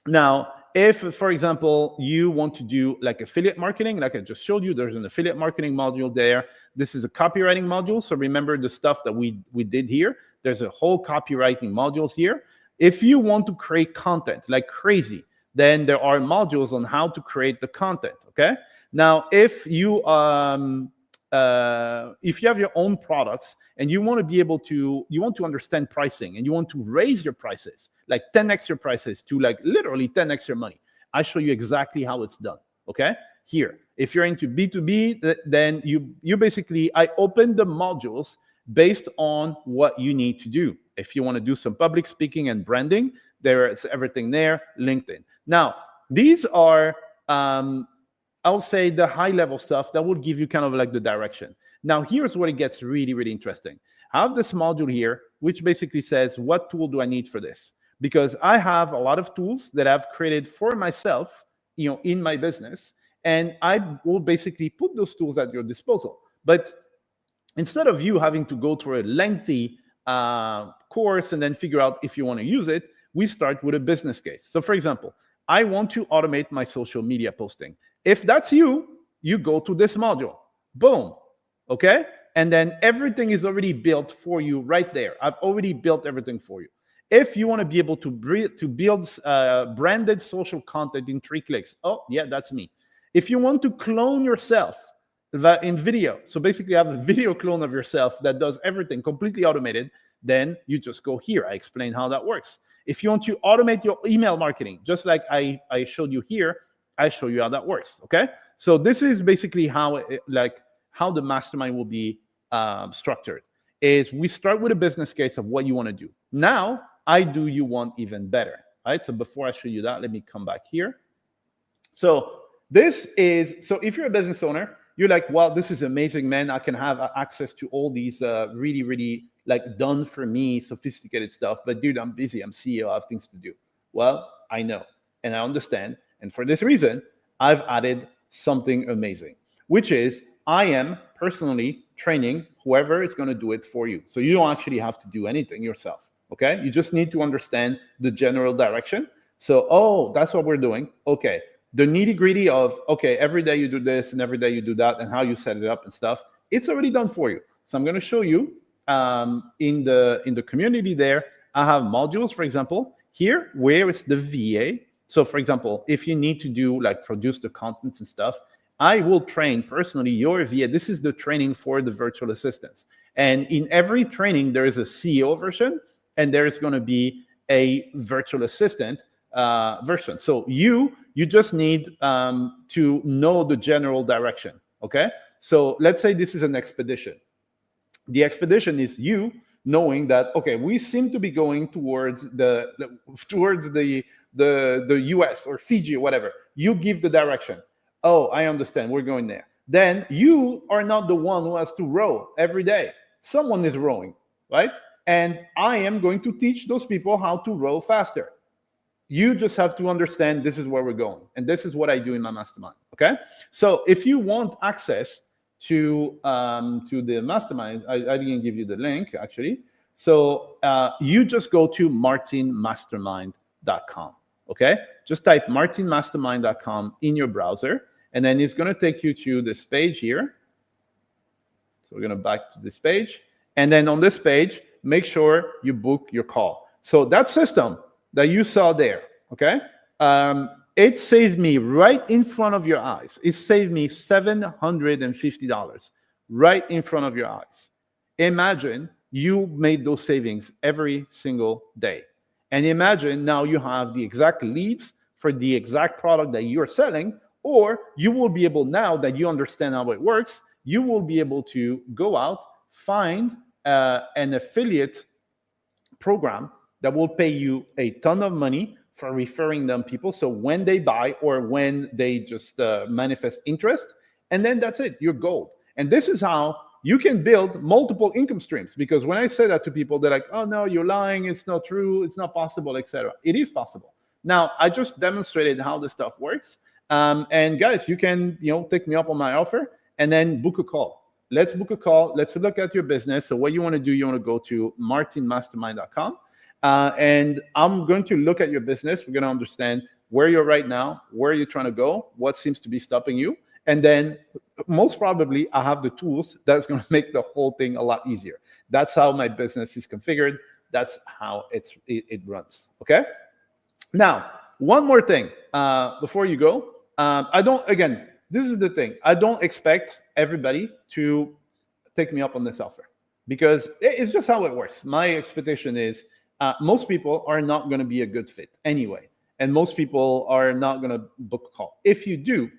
[SPEAKER 1] Now, if, for example, you want to do like affiliate marketing, like I just showed you, there's an affiliate marketing module there. This is a copywriting module. So remember the stuff that we did here. There's a whole copywriting modules here. If you want to create content like crazy, then there are modules on how to create the content, okay? Now, if you have your own products and you want to understand pricing and you want to raise your prices, like 10x your prices to like literally 10x your money, I show you exactly how it's done, okay? Here, if you're into B2B, then you basically, I open the modules based on what you need to do. If you want to do some public speaking and branding, there's everything there, LinkedIn. Now, these are, I'll say, the high level stuff that will give you kind of like the direction. Now, here's where it gets really, really interesting. I have this module here, which basically says, what tool do I need for this? Because I have a lot of tools that I've created for myself, in my business, and I will basically put those tools at your disposal. But instead of you having to go through a lengthy course and then figure out if you want to use it, we start with a business case. So for example, I want to automate my social media posting. If that's you, you go to this module. Boom. Okay? And then everything is already built for you right there. I've already built everything for you. If you want to be able to build branded social content in 3 clicks, oh, yeah, that's me. If you want to clone yourself in video, so basically have a video clone of yourself that does everything completely automated, then you just go here. I explain how that works. If you want to automate your email marketing, just like I showed you here, I show you how that works, okay? So this is basically how the mastermind will be structured. Is we start with a business case of what you want to do. Now, I do you want even better, right? So before I show you that, let me come back here. So if you're a business owner, you're like, wow, this is amazing, man. I can have access to all these really, really done for me, sophisticated stuff. But dude, I'm busy. I'm CEO. I have things to do. Well, I know, and I understand. And for this reason, I've added something amazing, which is I am personally training whoever is going to do it for you. So you don't actually have to do anything yourself. Okay, you just need to understand the general direction. So, oh, that's what we're doing. Okay, the nitty gritty of, okay, every day you do this and every day you do that and how you set it up and stuff, it's already done for you. So I'm going to show you in the community there. I have modules, for example, here where it's the VA. So for example, if you need to do produce the contents and stuff, I will train personally your VA. This is the training for the virtual assistants. And in every training, there is a CEO version and there is going to be a virtual assistant version. So you just need to know the general direction, okay? So let's say this is an expedition. The expedition is you knowing that, okay, we seem to be going towards the US or Fiji or whatever. You give the direction. Oh, I understand, we're going there. Then you are not the one who has to row every day. Someone is rowing, right? And I am going to teach those people how to row faster. You just have to understand this is where we're going. And this is what I do in my mastermind, okay? So if you want access to the mastermind, I didn't give you the link, actually. So you just go to martinmastermind.com, okay? Just type martinmastermind.com in your browser, and then it's going to take you to this page here. So we're going to back to this page. And then on this page, make sure you book your call. So that system that you saw there, okay? It saved me right in front of your eyes. It saved me $750 right in front of your eyes. Imagine you made those savings every single day. And imagine now you have the exact leads for the exact product that you're selling, or you will be able, now that you understand how it works, you will be able to go out, find an affiliate program that will pay you a ton of money for referring them people. So when they buy or when they just manifest interest, and then that's it, you're gold. And this is how you can build multiple income streams. Because when I say that to people, they're like, oh no, you're lying, it's not true, it's not possible, etc. It is possible. Now, I just demonstrated how this stuff works. And guys, you can take me up on my offer and then book a call. Let's book a call. Let's look at your business. So what you want to do, you want to go to martinmastermind.com. And I'm going to look at your business. We're going to understand where you're right now, where you're trying to go, what seems to be stopping you. And then most probably I have the tools that's going to make the whole thing a lot easier. That's how my business is configured. That's how it runs. Okay. Now, one more thing before you go. This is the thing. I don't expect everybody to take me up on this offer because it's just how it works. My expectation is most people are not going to be a good fit anyway. And most people are not going to book a call. If you do,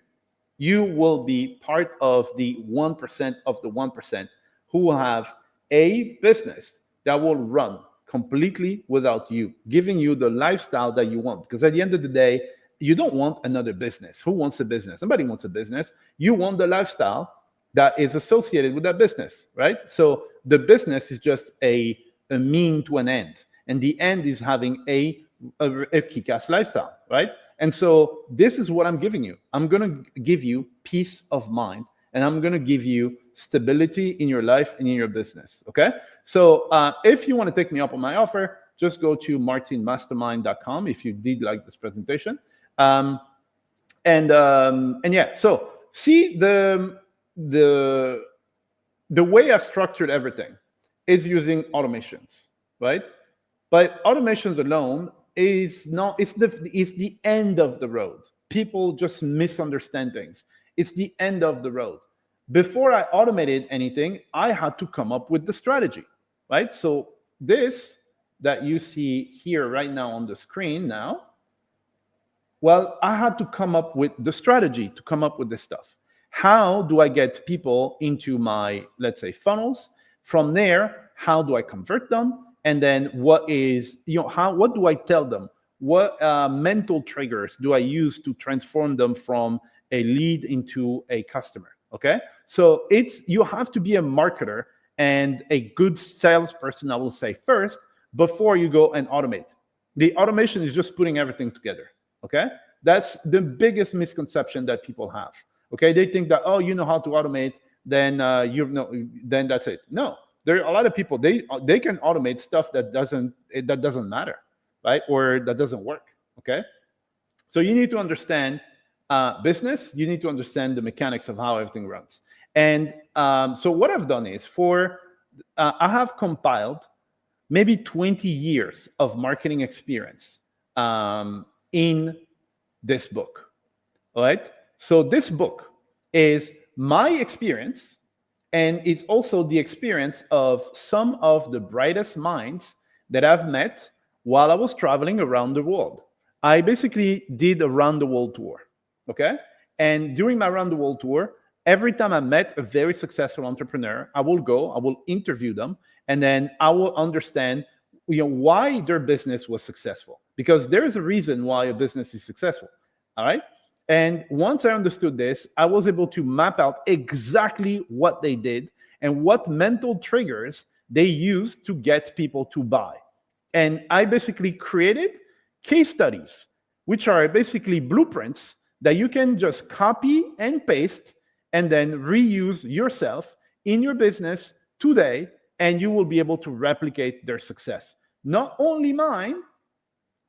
[SPEAKER 1] you will be part of the 1% of the 1% who will have a business that will run completely without you, giving you the lifestyle that you want. Because at the end of the day, you don't want another business. Who wants a business? Nobody wants a business. You want the lifestyle that is associated with that business, right? So the business is just a mean to an end, and the end is having a kick-ass lifestyle, right? And so this is what I'm giving you. I'm going to give you peace of mind, and I'm going to give you stability in your life and in your business, okay? So if you want to take me up on my offer, just go to martinmastermind.com if you did like this presentation. And yeah, so see the way I structured everything is using automations, right? But automations alone is not, it's the end of the road. People just misunderstand things. It's the end of the road. Before I automated anything, I had to come up with the strategy, right? So this that you see here right now on the screen now, well, I had to come up with the strategy to come up with this stuff. How do I get people into my, let's say, funnels? From there, how do I convert them? And then what do I tell them? What mental triggers do I use to transform them from a lead into a customer? Okay. So you have to be a marketer and a good salesperson, I will say first, before you go and automate. The automation is just putting everything together. Okay, that's the biggest misconception that people have. Okay, they think that, oh, you know how to automate, then then that's it. No, there are a lot of people, they can automate stuff that doesn't matter, right? Or that doesn't work. Okay, so you need to understand business. You need to understand the mechanics of how everything runs. And so what I've done is I have compiled maybe 20 years of marketing experience in this book. All right. So this book is my experience, and it's also the experience of some of the brightest minds that I've met while I was traveling around the world. I basically did a round the world tour. Okay. And during my round the world tour, every time I met a very successful entrepreneur, I will interview them, and then I will understand why their business was successful, because there is a reason why a business is successful. All right. And once I understood this, I was able to map out exactly what they did and what mental triggers they used to get people to buy. And I basically created case studies, which are basically blueprints that you can just copy and paste and then reuse yourself in your business today, and you will be able to replicate their success. Not only mine,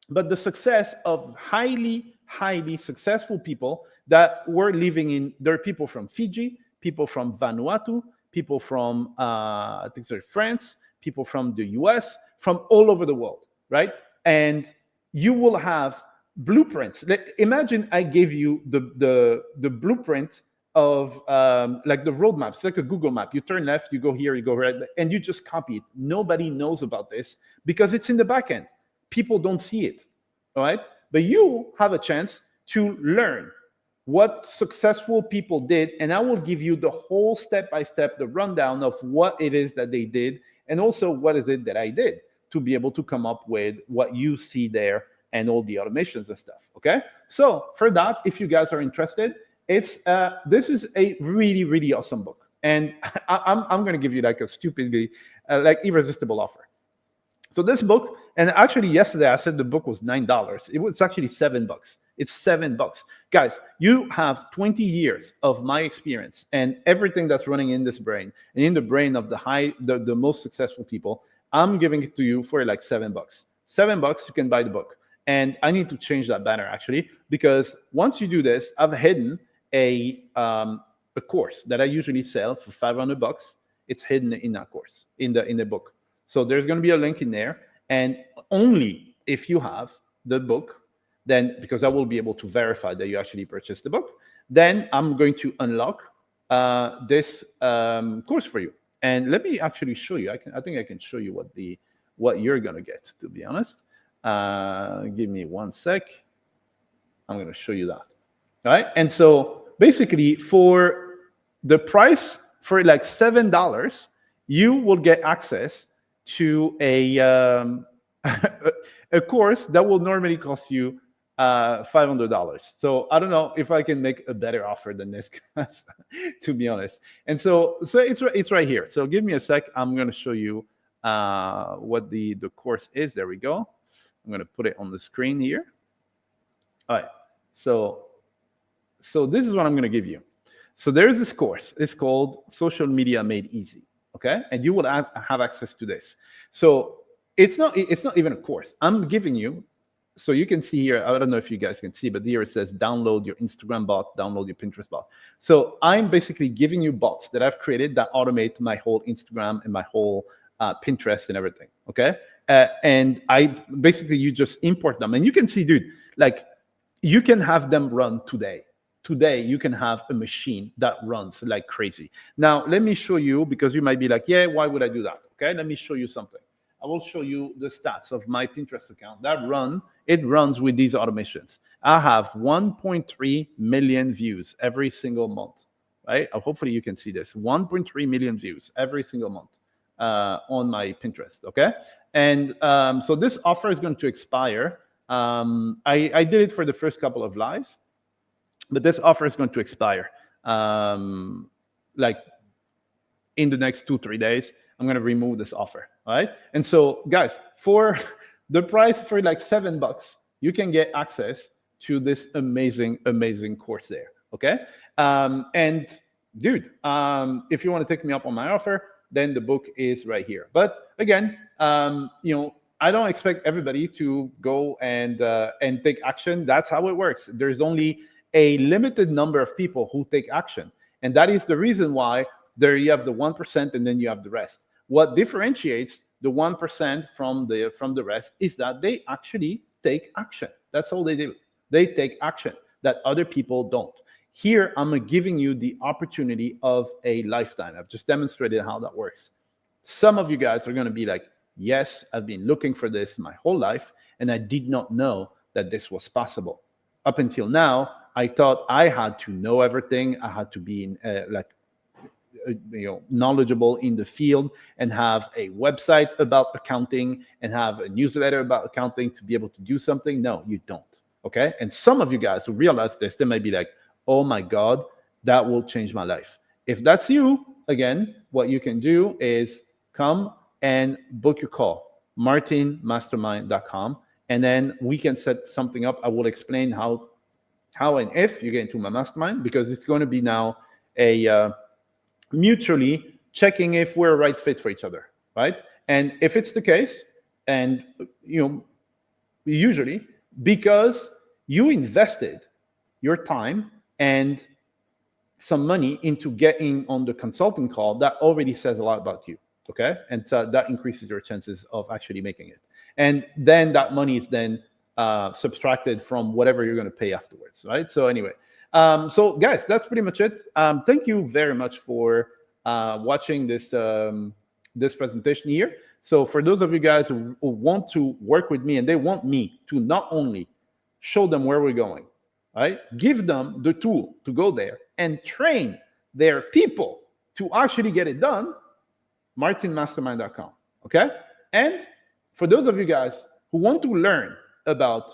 [SPEAKER 1] but the success of highly, highly successful people that were living in, there are people from Fiji, people from Vanuatu, people from, I think so, France, people from the US, from all over the world, right? And you will have blueprints. Imagine I gave you the blueprint of like the roadmaps. It's like a Google map. You turn left, you go here, you go right, and you just copy it. Nobody knows about this because it's in the back end. People don't see it, all right? But you have a chance to learn what successful people did, and I will give you the whole step-by-step, the rundown of what it is that they did, and also what is it that I did to be able to come up with what you see there and all the automations and stuff, okay? So for that, if you guys are interested, this is a really, really awesome book. And I'm going to give you like a stupidly, like irresistible offer. So this book, and actually yesterday I said the book was $9. It was actually $7. It's $7. Guys, you have 20 years of my experience and everything that's running in this brain and in the brain of the most successful people. I'm giving it to you for like $7. $7, you can buy the book. And I need to change that banner actually, because once you do this, I've hidden a course that I usually sell for $500. It's hidden in that course, in the book. So there's going to be a link in there, and only if you have the book, then, because I will be able to verify that you actually purchased the book, then I'm going to unlock this course for you. And let me actually show you. I think I can show you what you're going to get, to be honest. Give me 1 sec. I'm going to show you that. All right. And so basically for the price for like $7, you will get access to a course that will normally cost you $500. So I don't know if I can make a better offer than this, guys, to be honest. And so it's right here. So give me a sec. I'm going to show you what the course is. There we go. I'm going to put it on the screen here. All right. So this is what I'm going to give you. So there's this course. It's called Social Media Made Easy. Okay, and you will have access to this. So it's not even a course. I'm giving you. So you can see here, I don't know if you guys can see, but here it says download your Instagram bot, download your Pinterest bot. So I'm basically giving you bots that I've created that automate my whole Instagram and my whole Pinterest and everything, okay? And you just import them. And you can see, dude, like you can have them run today. Today, you can have a machine that runs like crazy. Now, let me show you, because you might be like, yeah, why would I do that? Okay, let me show you something. I will show you the stats of my Pinterest account it runs with these automations. I have 1.3 million views every single month, right? Hopefully you can see this, 1.3 million views every single month on my Pinterest, okay? And so this offer is going to expire. I did it for the first couple of lives, but this offer is going to expire like in the next 2-3 days. I'm going to remove this offer, all right? And so, guys, for the price for like $7, you can get access to this amazing, amazing course there, okay? And dude, if you want to take me up on my offer, then the book is right here. But again, you know, I don't expect everybody to go and take action. That's how it works. There's only a limited number of people who take action, and that is the reason why there you have the 1% and then you have the rest. What differentiates the 1% from the rest is that they actually take action. That's all they do. They take action that other people don't. Here, I'm giving you the opportunity of a lifetime. I've just demonstrated how that works. Some of you guys are going to be like, yes, I've been looking for this my whole life, and I did not know that this was possible. Up until now, I thought I had to know everything. I had to be in knowledgeable in the field and have a website about accounting and have a newsletter about accounting to be able to do something. No, you don't. Okay. And some of you guys who realize this, they might be like, oh my God, that will change my life. If that's you, again, what you can do is come and book your call, martinmastermind.com. And then we can set something up. I will explain how and if you get into my mastermind, because it's going to be now a mutually checking if we're a right fit for each other, right? And if it's the case, and usually because you invested your time and some money into getting on the consulting call, that already says a lot about you, okay? And so that increases your chances of actually making it. And then that money is then subtracted from whatever you're going to pay afterwards, right? So anyway, so guys, that's pretty much it. Thank you very much for watching this this presentation here. So for those of you guys who want to work with me and they want me to not only show them where we're going, right? Give them the tool to go there and train their people to actually get it done, martinmastermind.com, okay? And for those of you guys who want to learn about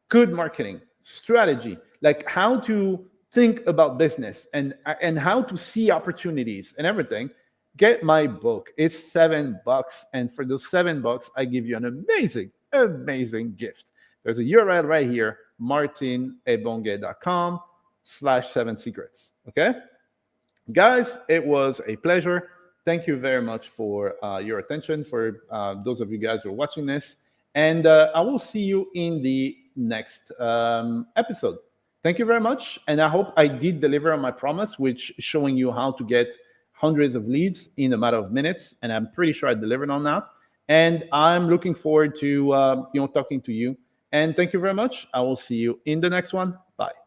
[SPEAKER 1] good marketing strategy, like how to think about business and how to see opportunities and everything, get my book. It's $7, and for those $7, I give you an amazing, amazing gift. There's a URL right here, martinebonge.com/7secrets. Okay, guys, it was a pleasure. Thank you very much for your attention. For those of you guys who are watching this. And I will see you in the next episode. Thank you very much. And I hope I did deliver on my promise, which is showing you how to get hundreds of leads in a matter of minutes. And I'm pretty sure I delivered on that. And I'm looking forward to talking to you. And thank you very much. I will see you in the next one. Bye.